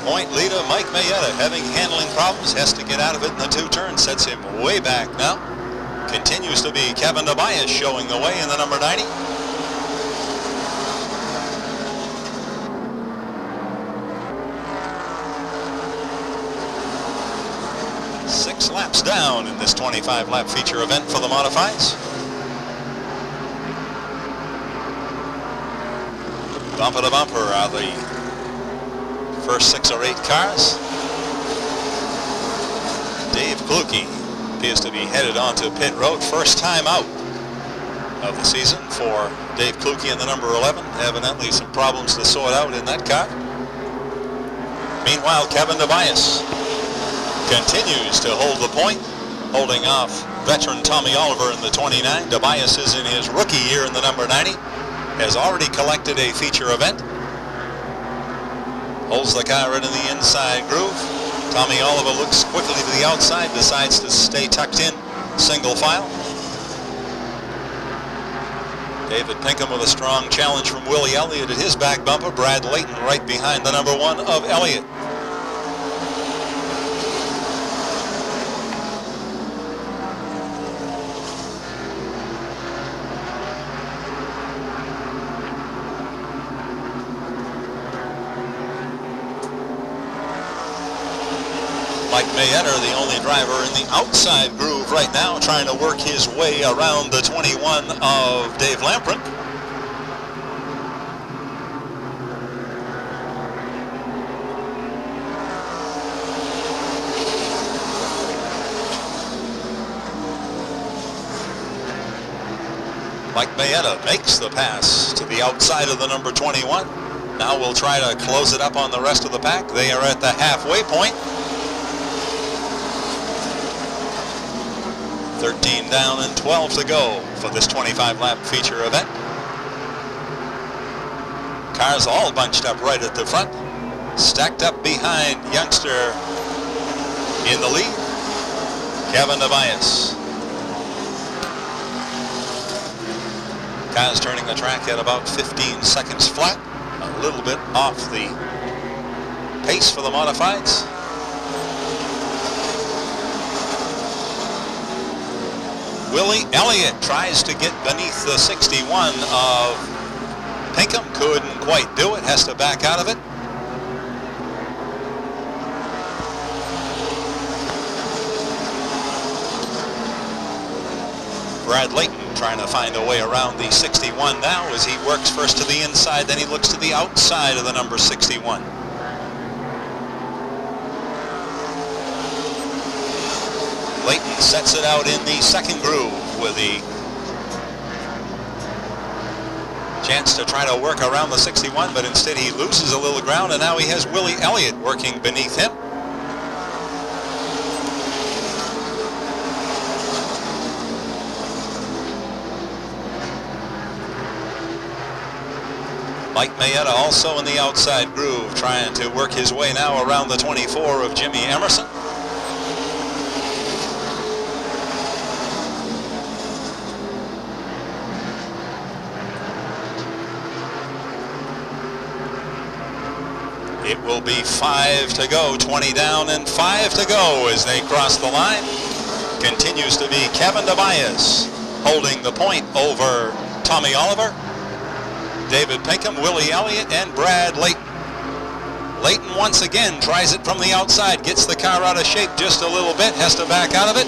S1: Point leader Mike Mayetta having handling problems, has to get out of it in the 2 turns, sets him way back now. Continues to be Kevin Tobias showing the way in the number 90. Six laps down in this 25-lap feature event for the modifieds. Bumper to bumper are the first 6 or 8 cars. Dave Kluge appears to be headed onto pit road. First time out of the season for Dave Kluge in the number 11. Evidently some problems to sort out in that car. Meanwhile, Kevin Tobias continues to hold the point, holding off veteran Tommy Oliver in the 29. Tobias is in his rookie year in the number 90. Has already collected a feature event. Holds the car right in the inside groove. Tommy Oliver looks quickly to the outside, decides to stay tucked in, single file. David Pinkham with a strong challenge from Willie Elliott at his back bumper. Brad Layton right behind the number 1 of Elliott. Mike Mayetta, the only driver in the outside groove right now, trying to work his way around the 21 of Dave Lamprin. Mike Mayetta makes the pass to the outside of the number 21. Now we'll try to close it up on the rest of the pack. They are at the halfway point. 13 down and 12 to go for this 25-lap feature event. Cars all bunched up right at the front. Stacked up behind youngster in the lead, Kevin Tobias. Cars turning the track at about 15 seconds flat. A little bit off the pace for the modifieds. Willie Elliott tries to get beneath the 61 of Pinkham. Couldn't quite do it. Has to back out of it. Brad Layton trying to find a way around the 61 now as he works first to the inside, then he looks to the outside of the number 61. Layton sets it out in the second groove with the chance to try to work around the 61, but instead he loses a little ground, and now he has Willie Elliott working beneath him. Mike Mayetta also in the outside groove, trying to work his way now around the 24 of Jimmy Emerson. It will be 5 to go, 20 down and 5 to go as they cross the line. Continues to be Kevin Tobias holding the point over Tommy Oliver, David Pinkham, Willie Elliott, and Brad Layton. Layton once again tries it from the outside, gets the car out of shape just a little bit, has to back out of it.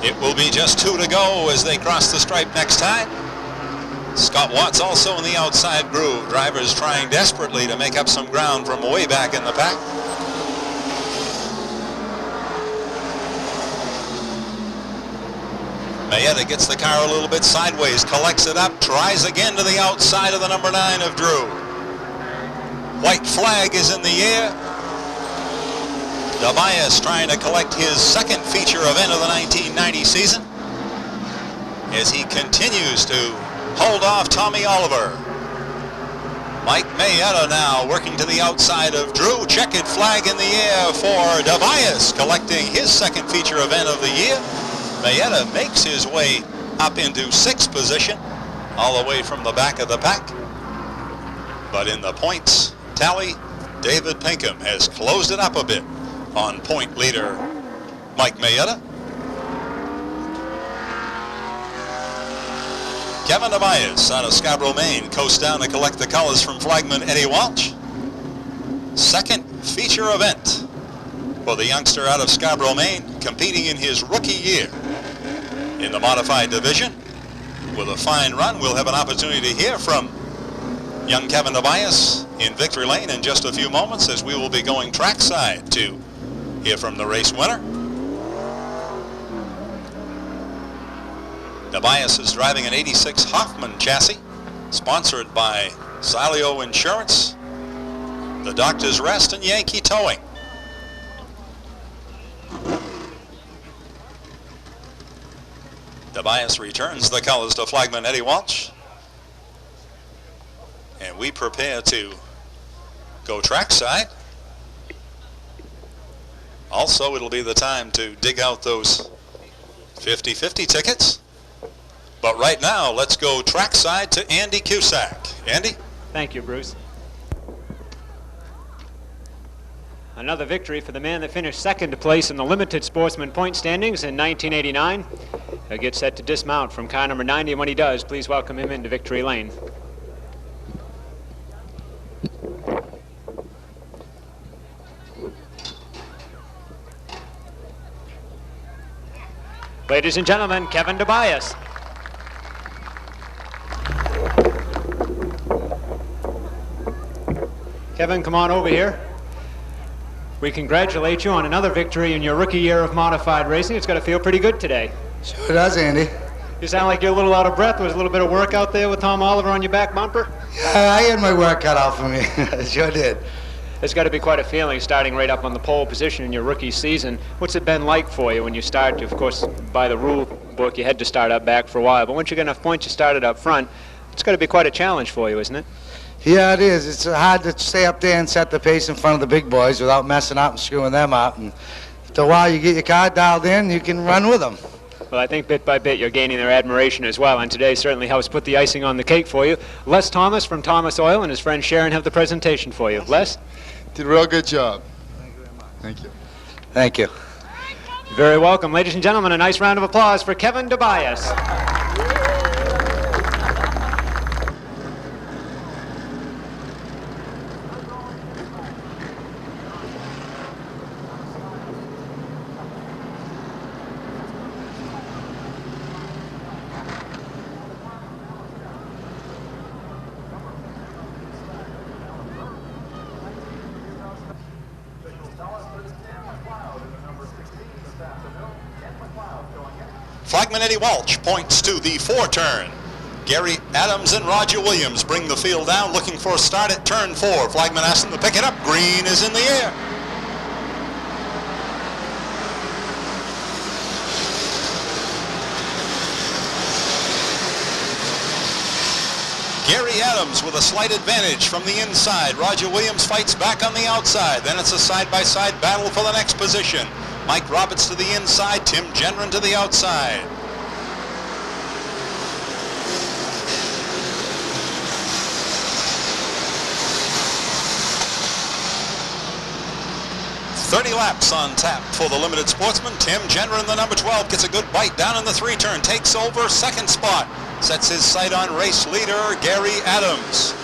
S1: It will be just 2 to go as they cross the stripe next time. Scott Watts also in the outside groove. Drivers trying desperately to make up some ground from way back in the pack. Mayetta gets the car a little bit sideways, collects it up, tries again to the outside of the number 9 of Drew. White flag is in the air. Tobias trying to collect his second feature event of the 1990 season as he continues to hold off Tommy Oliver. Mike Mayetta now working to the outside of Drew. Checkered flag in the air for Tobias, collecting his second feature event of the year. Mayetta makes his way up into 6th position, all the way from the back of the pack. But in the points tally, David Pinkham has closed it up a bit on point leader Mike Mayetta. Kevin Tobias out of Scarborough, Maine, coasts down to collect the colors from flagman Eddie Walsh. Second feature event for the youngster out of Scarborough, Maine, competing in his rookie year in the modified division. With a fine run, we'll have an opportunity to hear from young Kevin Tobias in victory lane in just a few moments, as we will be going trackside to hear from the race winner. Tobias is driving an 86 Hoffman chassis, sponsored by Sileo Insurance, the Doctor's Rest, and Yankee Towing. Tobias returns the colors to flagman Eddie Walsh, and we prepare to go trackside. Also, it'll be the time to dig out those 50-50 tickets. But right now, let's go trackside to Andy Cusack. Andy?
S2: Thank you, Bruce. Another victory for the man that finished second place in the limited sportsman point standings in 1989. He'll get set to dismount from car number 90, and when he does, please welcome him into victory lane. Ladies and gentlemen, Kevin Tobias. Kevin, come on over here. We congratulate you on another victory in your rookie year of modified racing. It's got to feel pretty good today.
S3: Sure does, Andy.
S2: You sound like you're a little out of breath. Was a little bit of work out there with Tom Oliver on your back bumper?
S3: Yeah, I had my work cut out for me. I sure did.
S2: It's got to be quite a feeling starting right up on the pole position in your rookie season. What's it been like for you when you start? Of course, by the rule book, you had to start up back for a while. But once you get enough points, you started up front. It's got to be quite a challenge for you, isn't it?
S3: Yeah, it is. It's hard to stay up there and set the pace in front of the big boys without messing up and screwing them up. And after a while you get your car dialed in, you can run with them.
S2: Well, I think bit by bit you're gaining their admiration as well, and today certainly helps put the icing on the cake for you. Les Thomas from Thomas Oil and his friend Sharon have the presentation for you. Les?
S4: Did a real good job.
S3: Thank you very much.
S4: Thank you.
S3: Thank you.
S2: Very welcome. Ladies and gentlemen, a nice round of applause for Kevin Tobias.
S1: Flagman Eddie Walsh points to the 4-turn. Gary Adams and Roger Williams bring the field down, looking for a start at turn 4. Flagman asks them to pick it up. Green is in the air. Gary Adams with a slight advantage from the inside. Roger Williams fights back on the outside. Then it's a side-by-side battle for the next position. Mike Roberts to the inside, Tim Genren to the outside. "30 laps on tap for the limited sportsman. Tim Genren, the number 12, gets a good bite down in the 3-turn, takes over second spot, sets his sight on race leader Gary Adams.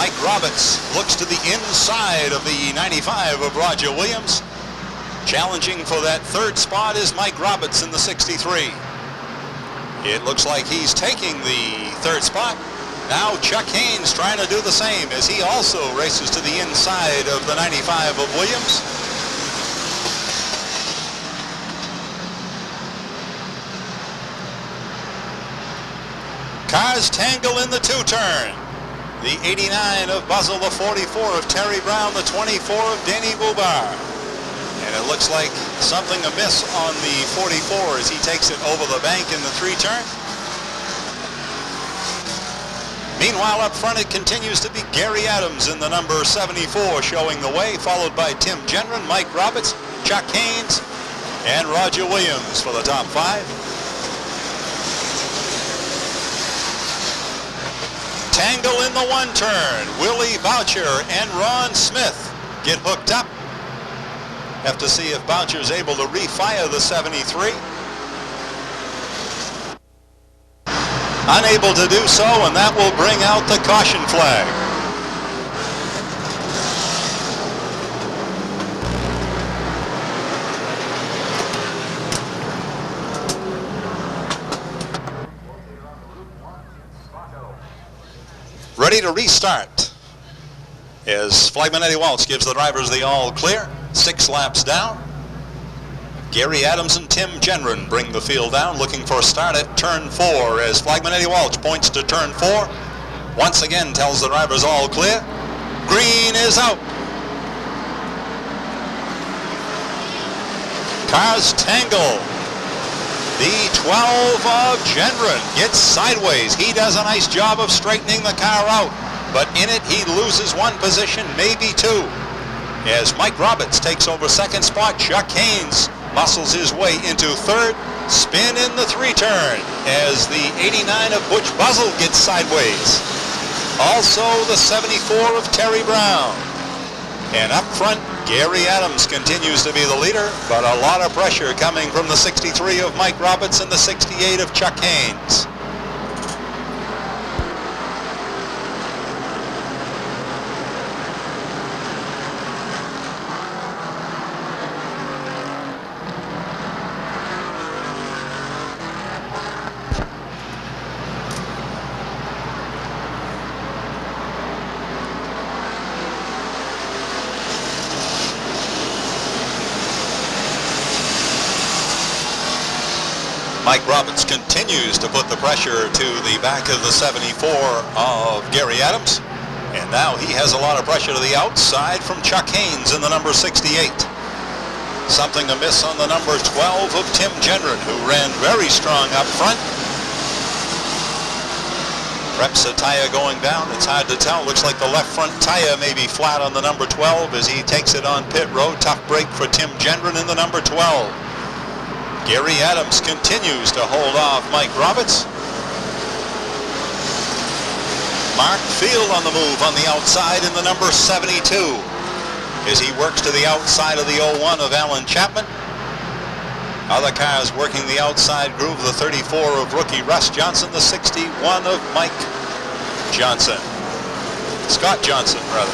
S1: Mike Roberts looks to the inside of the 95 of Roger Williams. Challenging for that third spot is Mike Roberts in the 63. It looks like he's taking the third spot. Now Chuck Haynes trying to do the same as he also races to the inside of the 95 of Williams. Cars tangle in the two-turn. The 89 of Buzzell, the 44 of Terry Brown, the 24 of Danny Bubar. And it looks like something amiss on the 44 as he takes it over the bank in the three-turn. Meanwhile, up front, it continues to be Gary Adams in the number 74 showing the way, followed by Tim Gendron, Mike Roberts, Chuck Haynes, and Roger Williams for the top five. Tangle in the one turn. Willie Boucher and Ron Smith get hooked up. Have to see if Boucher's able to refire the 73. Unable to do so, and that will bring out the caution flag. Ready to restart as Flagman Eddie Walsh gives the drivers the all clear. 6 laps down. Gary Adams and Tim Gendron bring the field down, looking for a start at turn 4 as Flagman Eddie Walsh points to turn 4. Once again tells the drivers all clear. Green is out. Cars tangle. The 12 of Gendron gets sideways. He does a nice job of straightening the car out, but in it he loses one position, maybe two. As Mike Roberts takes over second spot, Chuck Haynes muscles his way into third. Spin in the three-turn as the 89 of Butch Buzzell gets sideways. Also the 74 of Terry Brown. And up front, Gary Adams continues to be the leader, but a lot of pressure coming from the 63 of Mike Roberts and the 68 of Chuck Haynes. Mike Roberts continues to put the pressure to the back of the 74 of Gary Adams. And now he has a lot of pressure to the outside from Chuck Haynes in the number 68. Something amiss on the number 12 of Tim Gendron, who ran very strong up front. Reps a tire going down. It's hard to tell. Looks like the left front tire may be flat on the number 12 as he takes it on pit road. Tough break for Tim Gendron in the number 12. Gary Adams continues to hold off Mike Roberts. Mark Field on the move on the outside in the number 72 as he works to the outside of the 01 of Alan Chapman. Other cars working the outside groove, the 34 of rookie Russ Johnson, the 61 of Mike Johnson. Scott Johnson, rather.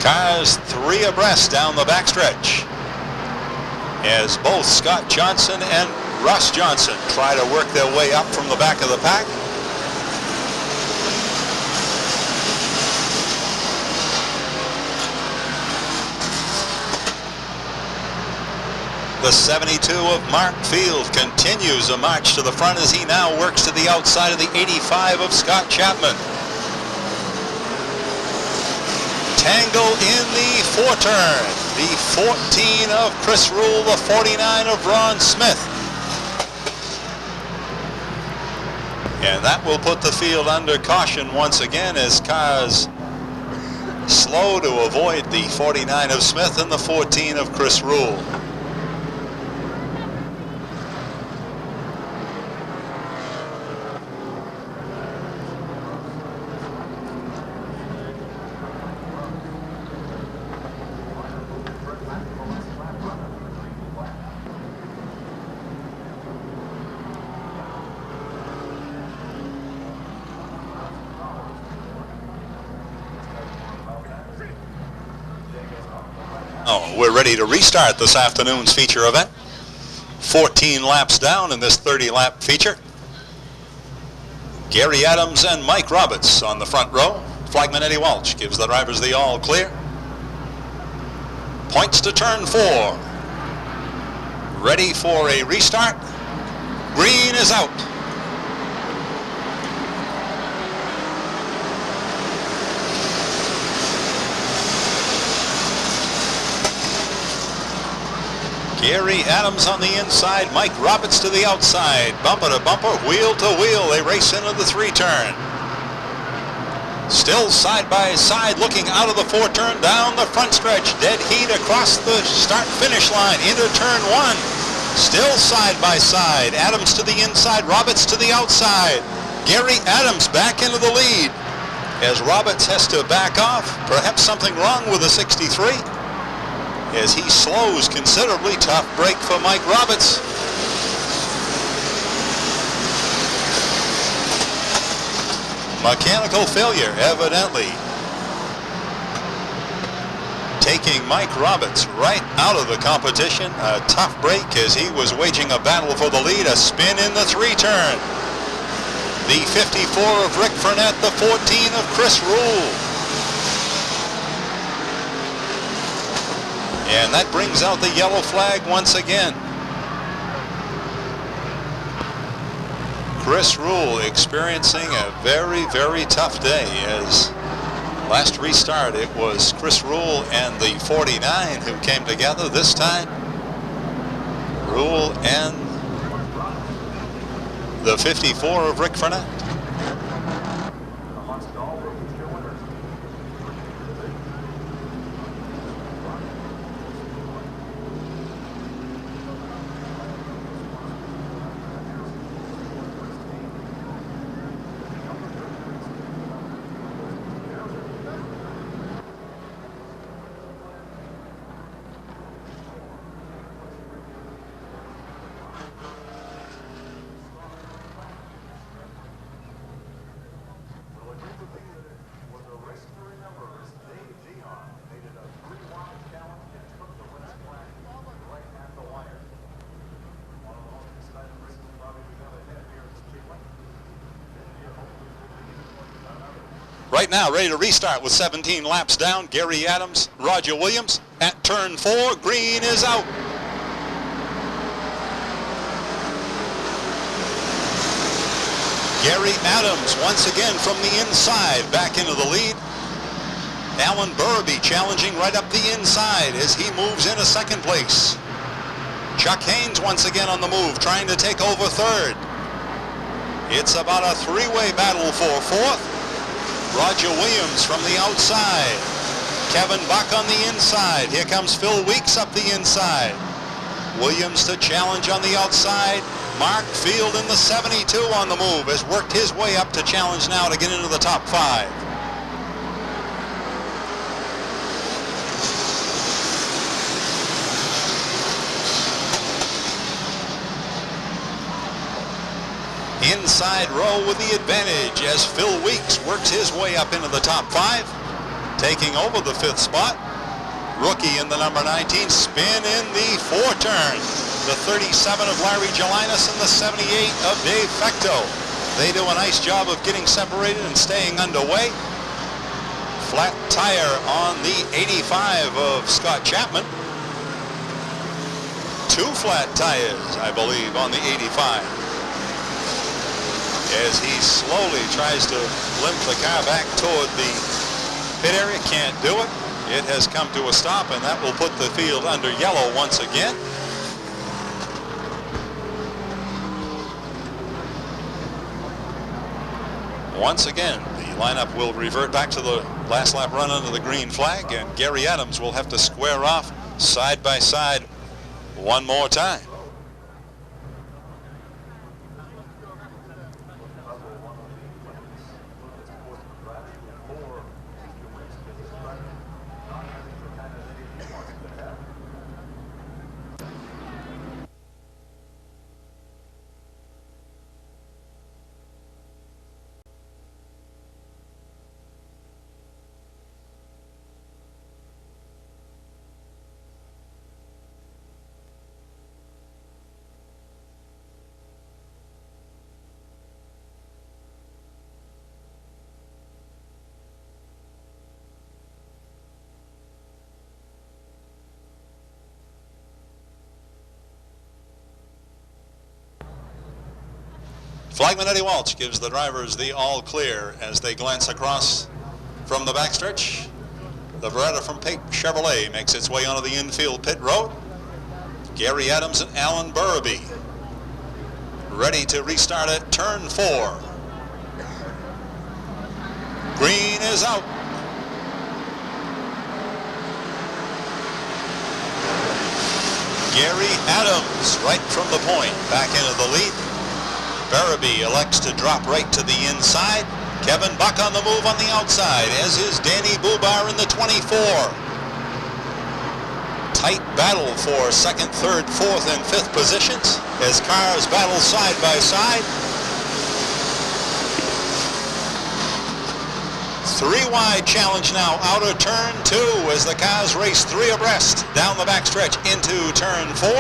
S1: Cars 3 abreast down the backstretch as both Scott Johnson and Russ Johnson try to work their way up from the back of the pack. The 72 of Mark Field continues a march to the front as he now works to the outside of the 85 of Scott Chapman. Tangle in the 4-turn. The 14 of Chris Rule, the 49 of Ron Smith. And that will put the field under caution once again as cars slow to avoid the 49 of Smith and the 14 of Chris Rule. Oh, we're ready to restart this afternoon's feature event. 14 laps down in this 30-lap feature. Gary Adams and Mike Roberts on the front row. Flagman Eddie Welch gives the drivers the all clear. Points to turn 4. Ready for a restart. Green is out. Gary Adams on the inside, Mike Roberts to the outside. Bumper to bumper, wheel to wheel, they race into the 3-turn. Still side by side, looking out of the 4-turn, down the front stretch. Dead heat across the start-finish line, into turn 1. Still side by side, Adams to the inside, Roberts to the outside. Gary Adams back into the lead. As Roberts has to back off, perhaps something wrong with the 63. As he slows considerably. Tough break for Mike Roberts. Mechanical failure, evidently, taking Mike Roberts right out of the competition. A tough break as he was waging a battle for the lead. A spin in the 3-turn. The 54 of Rick Furnett, the 14 of Chris Rule. And that brings out the yellow flag once again. Chris Rule experiencing a very, very tough day, as last restart it was Chris Rule and the 49 who came together. This time, Rule and the 54 of Rick Furnett. Right now, ready to restart with 17 laps down. Gary Adams, Roger Williams at turn 4. Green is out. Gary Adams once again from the inside back into the lead. Alan Burby challenging right up the inside as he moves into second place. Chuck Haynes once again on the move, trying to take over third. It's about a 3-way battle for fourth. Roger Williams from the outside. Kevin Buck on the inside. Here comes Phil Weeks up the inside. Williams to challenge on the outside. Mark Field in the 72 on the move has worked his way up to challenge now to get into the top 5. Inside row with the advantage as Phil Weeks works his way up into the top 5, taking over the 5th spot. Rookie in the number 19, spin in the 4-turn. The 37 of Larry Gelinas and the 78 of Dave Fecto. They do a nice job of getting separated and staying underway. Flat tire on the 85 of Scott Chapman. 2 flat tires, I believe, on the 85. As he slowly tries to limp the car back toward the pit area. Can't do it. It has come to a stop, and that will put the field under yellow once again. Once again, the lineup will revert back to the last lap run under the green flag, and Gary Adams will have to square off side by side one more time. Flagman Eddie Walsh gives the drivers the all clear as they glance across from the backstretch. The Beretta from Beech Chevrolet makes its way onto the infield pit road. Gary Adams and Alan Burraby ready to restart at turn 4. Green is out. Gary Adams right from the point back into the lead. Burraby elects to drop right to the inside. Kevin Buck on the move on the outside, as is Danny Bubar in the 24. Tight battle for second, third, fourth, and fifth positions as cars battle side by side. 3-wide challenge now, outer turn 2 as the cars race 3 abreast down the backstretch into turn 4.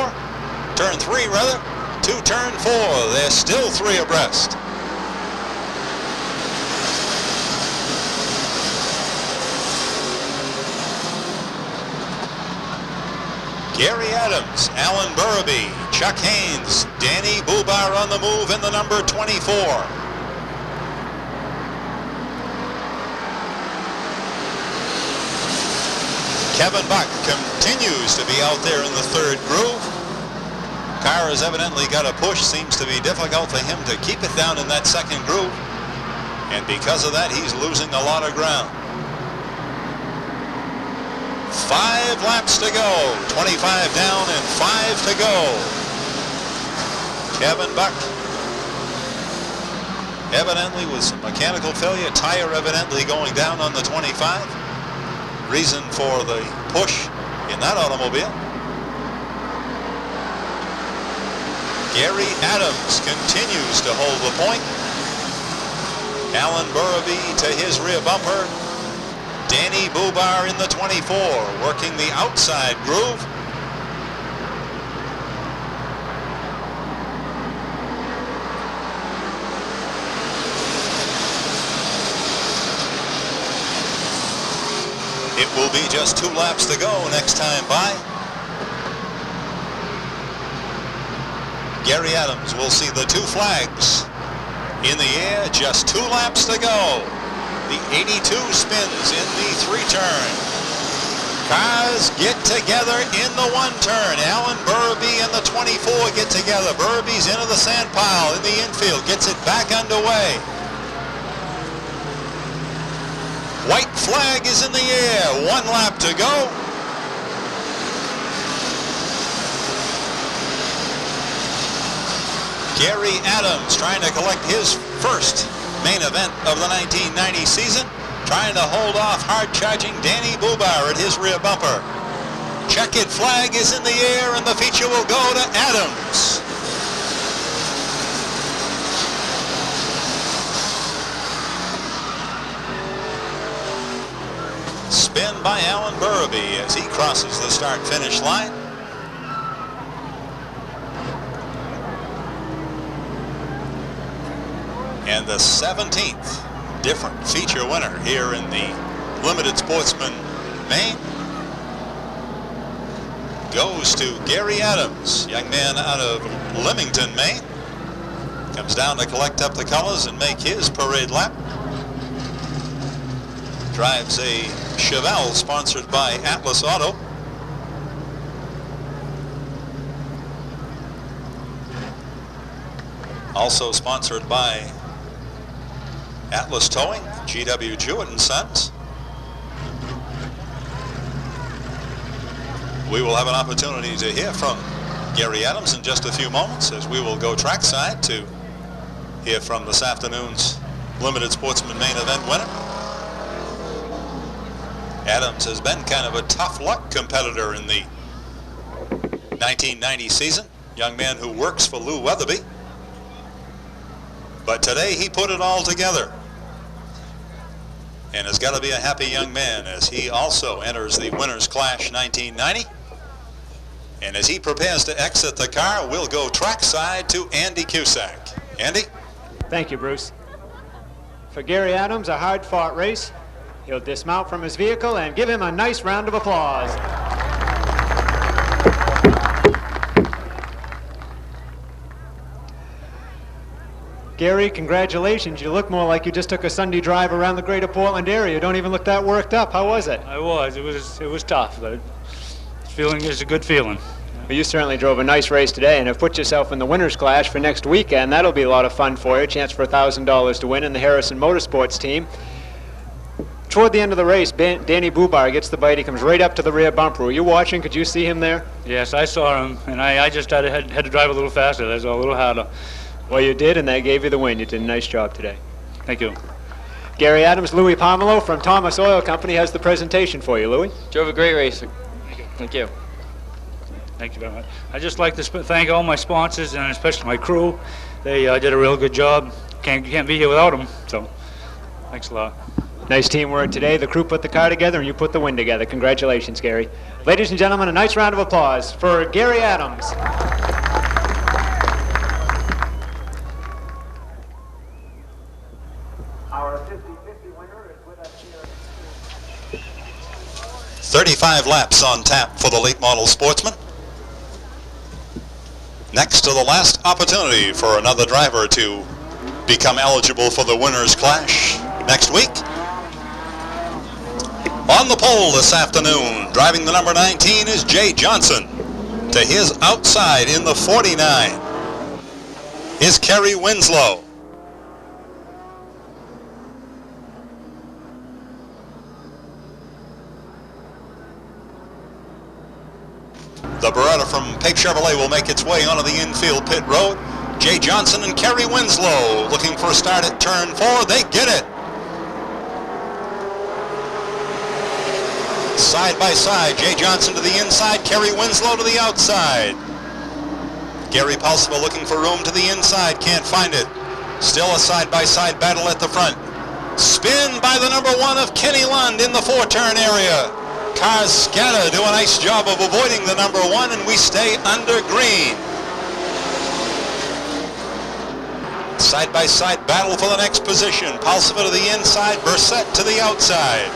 S1: Turn 3 rather, to turn 4. They're still 3 abreast. Gary Adams, Alan Burraby, Chuck Haynes, Danny Bubar on the move in the number 24. Kevin Buck continues to be out there in the third groove. Car has evidently got a push. Seems to be difficult for him to keep it down in that second groove. And because of that, he's losing a lot of ground. 5 laps to go. 25 down and 5 to go. Kevin Buck evidently with some mechanical failure. Tire evidently going down on the 25. Reason for the push in that automobile. Gary Adams continues to hold the point. Alan Burraby to his rear bumper. Danny Bubar in the 24, working the outside groove. It will be just 2 laps to go next time by. Gary Adams will see the 2 flags in the air, just 2 laps to go. The 82 spins in the 3-turn. Cars get together in the 1-turn. Alan Burraby and the 24 get together. Burraby's into the sand pile in the infield, gets it back underway. White flag is in the air, 1 lap to go. Gary Adams trying to collect his first main event of the 1990 season, trying to hold off hard-charging Danny Bubar at his rear bumper. Checkered flag is in the air and the feature will go to Adams. Spin by Alan Burraby as he crosses the start-finish line. And the 17th different feature winner here in the Limited Sportsman main goes to Gary Adams, young man out of Leamington, Maine. Comes down to collect up the colors and make his parade lap. Drives a Chevelle sponsored by Atlas Auto. Also sponsored by Atlas Towing, G.W. Jewett and Sons. We will have an opportunity to hear from Gary Adams in just a few moments as we will go trackside to hear from this afternoon's Limited Sportsman main event winner. Adams has been kind of a tough luck competitor in the 1990 season. Young man who works for Lou Weatherby. But today he put it all together. And has got to be a happy young man as he also enters the Winners Clash 1990. And as he prepares to exit the car, we'll go trackside to Andy Cusack. Andy?
S2: Thank you, Bruce. For Gary Adams, a hard-fought race. He'll dismount from his vehicle and give him a nice round of applause. Gary, congratulations. You look more like you just took a Sunday drive around the greater Portland area. You don't even look that worked up. How was it?
S5: I was. It was tough, but feeling is a good feeling.
S2: Well, you certainly drove a nice race today and have put yourself in the winner's clash for next weekend. That'll be a lot of fun for you. A chance for $1,000 to win in the Harrison Motorsports team. Toward the end of the race, Danny Bubar gets the bite. He comes right up to the rear bumper. Were you watching? Could you see him there?
S5: Yes, I saw him, and I just had to drive a little faster. That's a little harder.
S2: Well, you did, and that gave you the win. You did a nice job today.
S5: Thank you.
S2: Gary Adams, Louis Pomelo from Thomas Oil Company has the presentation for you. Louis?
S6: Drove a great race. Thank you.
S5: Thank you very much. I'd just like to thank all my sponsors and especially my crew. They did a real good job. Can't be here without them, so thanks a lot.
S2: Nice teamwork today. The crew put the car together and you put the win together. Congratulations, Gary. Ladies and gentlemen, a nice round of applause for Gary Adams. Our 50-50 winner is with us here.
S1: 35 laps on tap for the late model Sportsman. Next to the last opportunity for another driver to become eligible for the winner's clash next week. On the pole this afternoon, driving the number 19 is Jay Johnson. To his outside in the 49 is Kerry Winslow. The Beretta from Pape Chevrolet will make its way onto the infield pit road. Jay Johnson and Kerry Winslow looking for a start at turn 4. They get it. Side by side, Jay Johnson to the inside, Kerry Winslow to the outside. Gary Pulseva looking for room to the inside, can't find it. Still a side-by-side battle at the front. Spin by the number 1 of Kenny Lund in the 4-turn area. Cars scatter, do a nice job of avoiding the number 1, and we stay under green. Side-by-side battle for the next position. Pulseva to the inside, Brissett to the outside.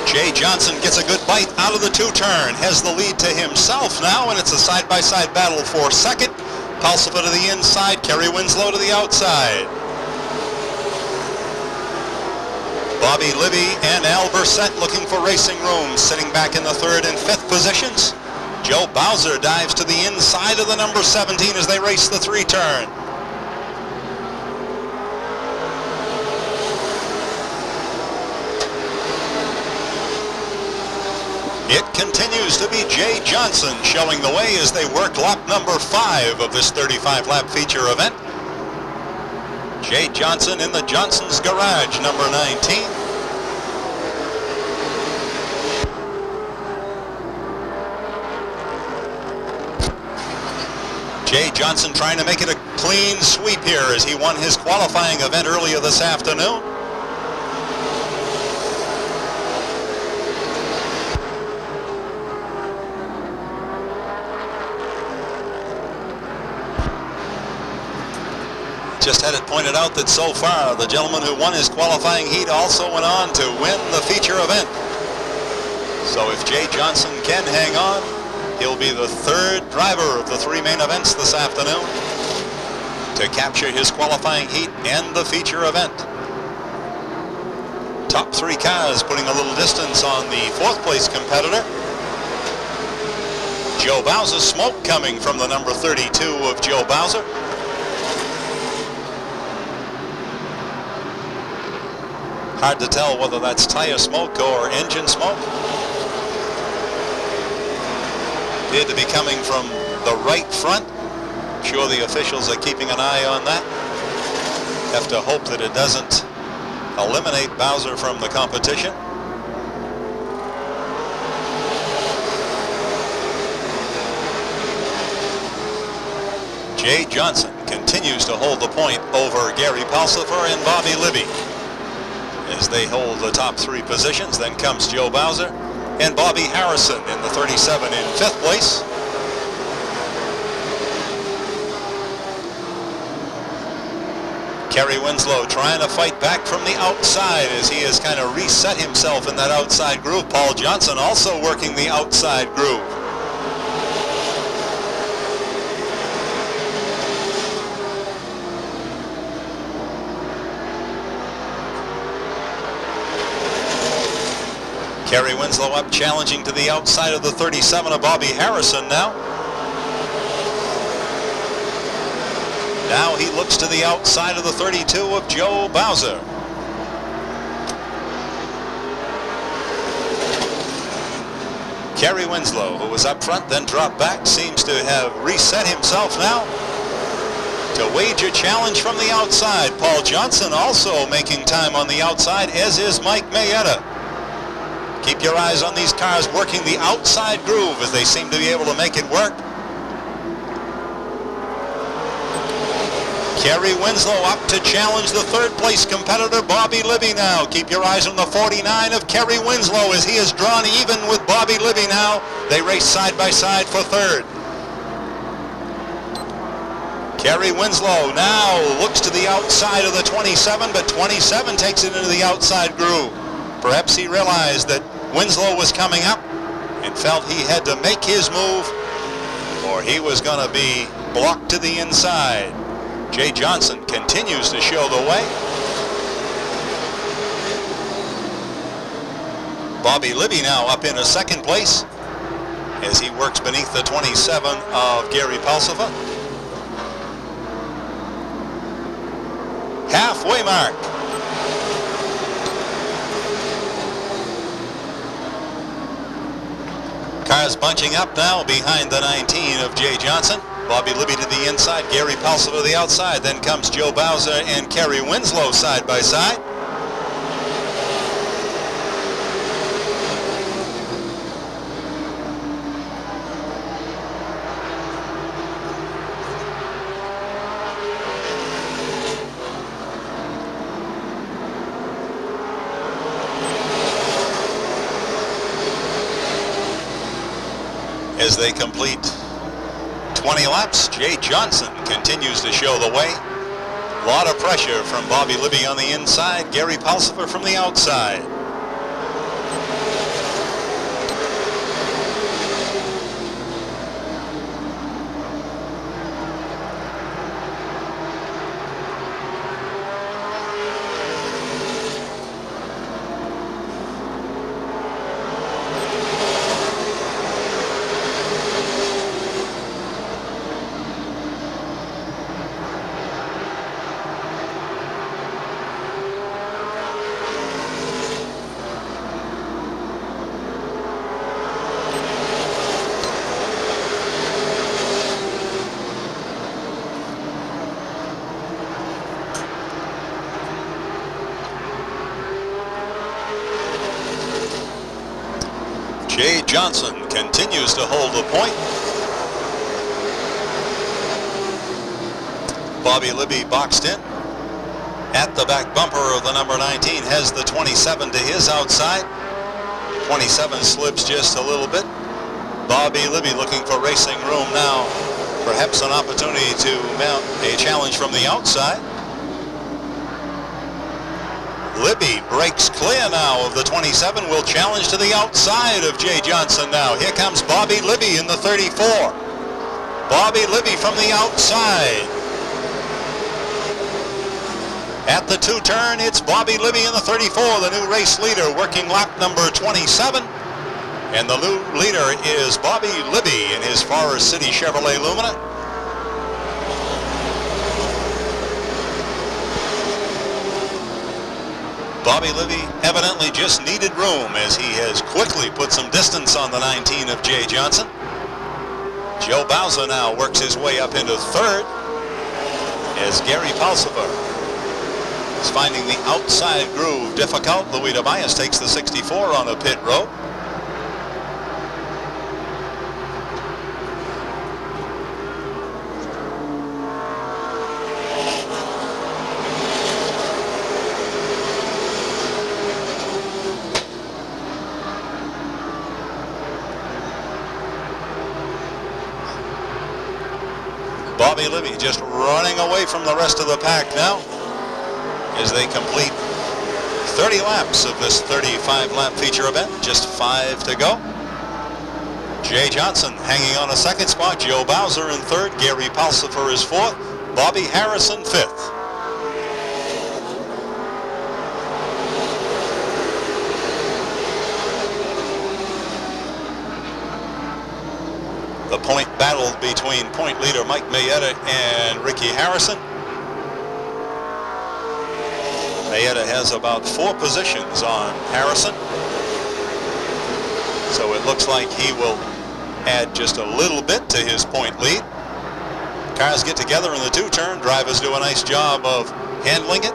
S1: Jay Johnson gets a good bite out of the 2-turn, has the lead to himself now, and it's a side-by-side battle for second. Pulseva to the inside, Kerry Winslow to the outside. Bobby Libby and Al Brissett looking for racing room, sitting back in the 3rd and 5th positions. Joe Bowser dives to the inside of the number 17 as they race the 3-turn. It continues to be Jay Johnson showing the way as they work lap number 5 of this 35-lap feature event. Jay Johnson in the Johnson's Garage, number 19. Jay Johnson trying to make it a clean sweep here as he won his qualifying event earlier this afternoon. Just had it pointed out that so far the gentleman who won his qualifying heat also went on to win the feature event. So if Jay Johnson can hang on, he'll be the 3rd driver of the 3 main events this afternoon to capture his qualifying heat and the feature event. Top 3 cars putting a little distance on the 4th place competitor. Joe Bowser, smoke coming from the number 32 of Joe Bowser. Hard to tell whether that's tire smoke or engine smoke. Appeared to be coming from the right front. Sure the officials are keeping an eye on that. Have to hope that it doesn't eliminate Bowser from the competition. Jay Johnson continues to hold the point over Gary Pulseva and Bobby Libby as they hold the top 3 positions. Then comes Joe Bowser and Bobby Harrison in the 37 in 5th place. Kerry Winslow trying to fight back from the outside as he has kind of reset himself in that outside groove. Paul Johnson also working the outside groove. Kerry Winslow up, challenging to the outside of the 37 of Bobby Harrison now. Now he looks to the outside of the 32 of Joe Bowser. Kerry Winslow, who was up front, then dropped back, seems to have reset himself now to wage a challenge from the outside. Paul Johnson also making time on the outside, as is Mike Mayetta. Keep your eyes on these cars working the outside groove as they seem to be able to make it work. Kerry Winslow up to challenge the third place competitor Bobby Libby now. Keep your eyes on the 49 of Kerry Winslow as he is drawn even with Bobby Libby now. They race side by side for third. Kerry Winslow now looks to the outside of the 27, but 27 takes it into the outside groove. Perhaps he realized that Winslow was coming up and felt he had to make his move or he was going to be blocked to the inside. Jay Johnson continues to show the way. Bobby Libby now up into second place as he works beneath the 27 of Gary Pulsifer. Halfway mark. Cars bunching up now behind the 19 of Jay Johnson. Bobby Libby to the inside, Gary Pulsifer to the outside. Then comes Joe Bowser and Kerry Winslow side by side. As they complete 20 laps, Jay Johnson continues to show the way. A lot of pressure from Bobby Libby on the inside, Gary Pulsifer from the outside. Jay Johnson continues to hold the point. Bobby Libby boxed in. At the back bumper of the number 19 has the 27 to his outside. 27 slips just a little bit. Bobby Libby looking for racing room now. Perhaps an opportunity to mount a challenge from the outside. Libby breaks clear now of the 27, will challenge to the outside of Jay Johnson now. Here comes Bobby Libby in the 34. Bobby Libby from the outside. At the two-turn, it's Bobby Libby in the 34, the new race leader, working lap number 27. And the new leader is Bobby Libby in his Forest City Chevrolet Lumina. Bobby Libby evidently just needed room as he has quickly put some distance on the 19 of Jay Johnson. Joe Bowser now works his way up into third as Gary Pulsifer is finding the outside groove difficult. Louis Tobias takes the 64 on a pit road. Bobby Libby just running away from the rest of the pack now as they complete 30 laps of this 35-lap feature event. Just 5 to go. Jay Johnson hanging on a second spot. Joe Bowser in third. Gary Pulsifer is fourth. Bobby Harrison fifth. The point battle between point leader Mike Mayetta and Ricky Harrison. Mayetta has about 4 positions on Harrison. So it looks like he will add just a little bit to his point lead. Cars get together in the 2-turn. Drivers do a nice job of handling it.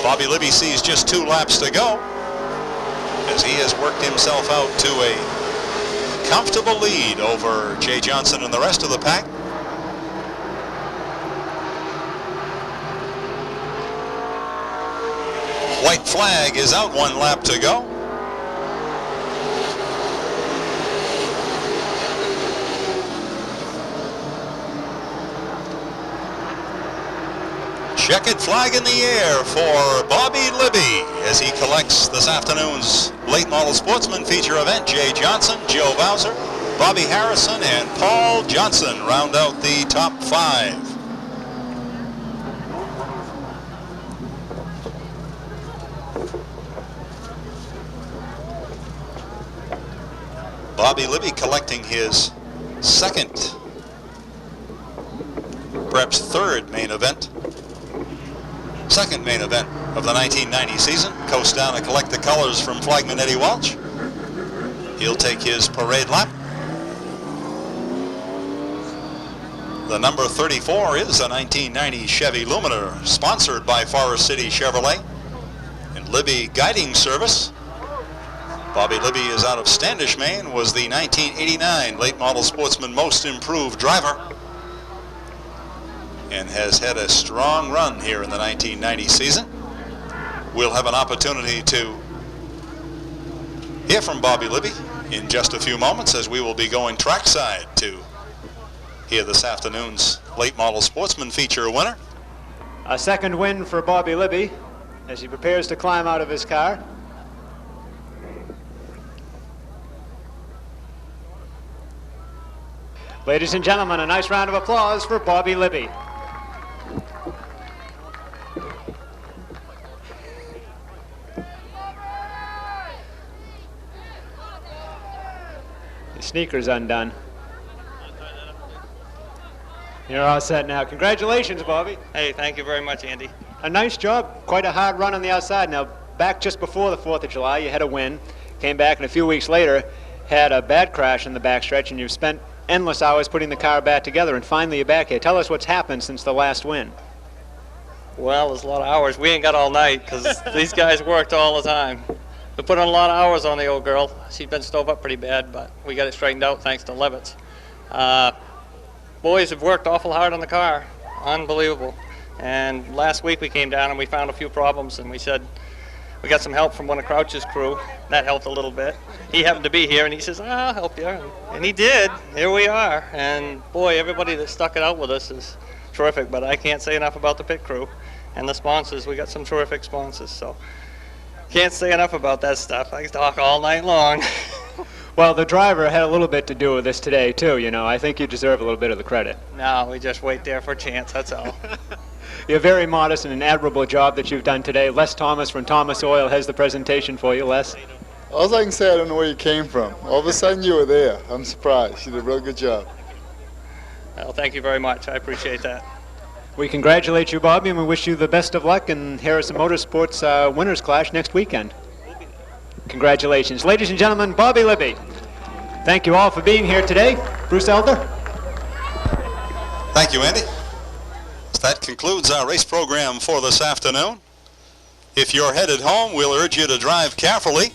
S1: Bobby Libby sees just 2 laps to go as he has worked himself out to a comfortable lead over Jay Johnson and the rest of the pack. White flag is out, 1 lap to go. Checkered flag in the air for Bobby Libby as he collects this afternoon's late model sportsman feature event. Jay Johnson, Joe Bowser, Bobby Harrison, and Paul Johnson round out the top 5. Bobby Libby collecting his 2nd, perhaps 3rd main event. 2nd main event of the 1990 season. Coast down to collect the colors from flagman Eddie Welch. He'll take his parade lap. The number 34 is a 1990 Chevy Lumina, sponsored by Forest City Chevrolet and Libby Guiding Service. Bobby Libby is out of Standish, Maine, was the 1989 late model sportsman most improved driver, and has had a strong run here in the 1990 season. We'll have an opportunity to hear from Bobby Libby in just a few moments, as we will be going trackside to hear this afternoon's late model sportsman feature winner.
S2: A 2nd win for Bobby Libby as he prepares to climb out of his car. Ladies and gentlemen, a nice round of applause for Bobby Libby. Your sneakers undone. You're all set now. Congratulations, Bobby.
S6: Hey, thank you very much, Andy.
S2: A nice job. Quite a hard run on the outside. Now, back just before the 4th of July, you had a win. Came back, and a few weeks later, had a bad crash in the backstretch, and you've spent endless hours putting the car back together, and finally you're back here. Tell us what's happened since the last win.
S6: Well, there's a lot of hours. We ain't got all night because these guys worked all the time. We put in a lot of hours on the old girl. She'd been stove up pretty bad, but we got it straightened out thanks to Levitz. Boys have worked awful hard on the car. Unbelievable. And last week we came down and we found a few problems, and we said we got some help from one of Crouch's crew. That helped a little bit. He happened to be here, and he says, I'll help you. And he did. Here we are. And, boy, everybody that stuck it out with us is terrific. But I can't say enough about the pit crew and the sponsors. We got some terrific sponsors. So can't say enough about that stuff. I can talk all night long.
S2: Well, the driver had a little bit to do with this today, too. You know, I think you deserve a little bit of the credit.
S6: No, we just wait there for a chance. That's all.
S2: You're very modest and an admirable job that you've done today. Les Thomas from Thomas Oil has the presentation for you. Les?
S4: All I can say, I don't know where you came from. All of a sudden you were there. I'm surprised. You did a real good job.
S6: Well, thank you very much. I appreciate that.
S2: We congratulate you, Bobby, and we wish you the best of luck in Harrison Motorsports Winners Clash next weekend. Congratulations. Ladies and gentlemen, Bobby Libby. Thank you all for being here today. Bruce Elder?
S1: Thank you, Andy. That concludes our race program for this afternoon. If you're headed home, we'll urge you to drive carefully.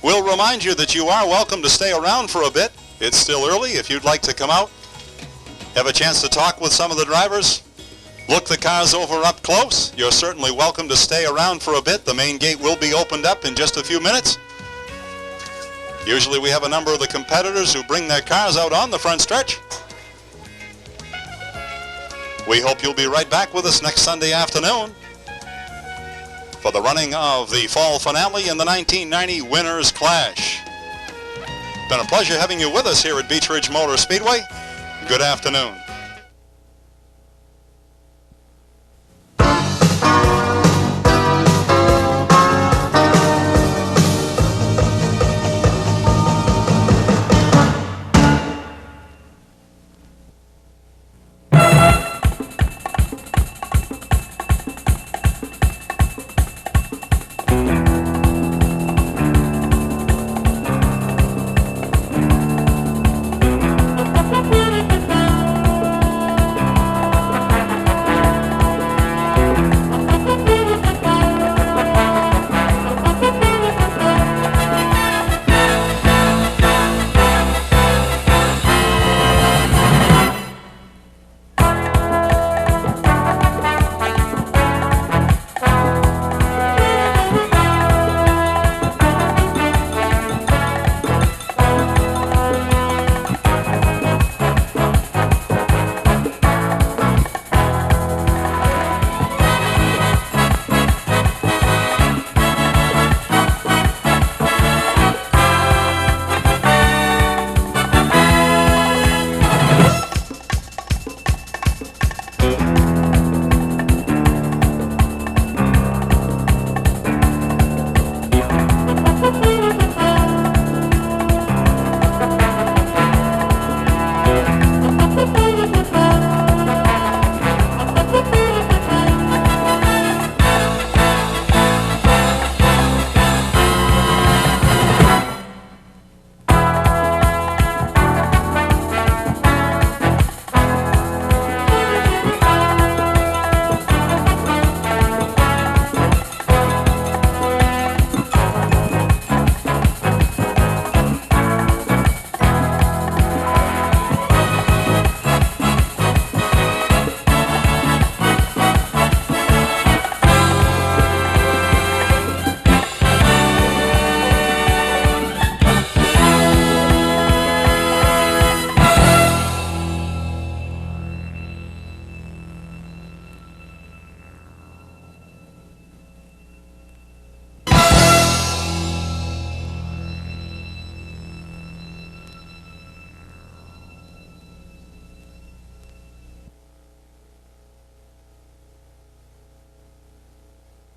S1: We'll remind you that you are welcome to stay around for a bit. It's still early. If you'd like to come out, have a chance to talk with some of the drivers, look the cars over up close, you're certainly welcome to stay around for a bit. The main gate will be opened up in just a few minutes. Usually we have a number of the competitors who bring their cars out on the front stretch. We hope you'll be right back with us next Sunday afternoon for the running of the fall finale in the 1990 Winners Clash. Been a pleasure having you with us here at Beech Ridge Motor Speedway. Good afternoon.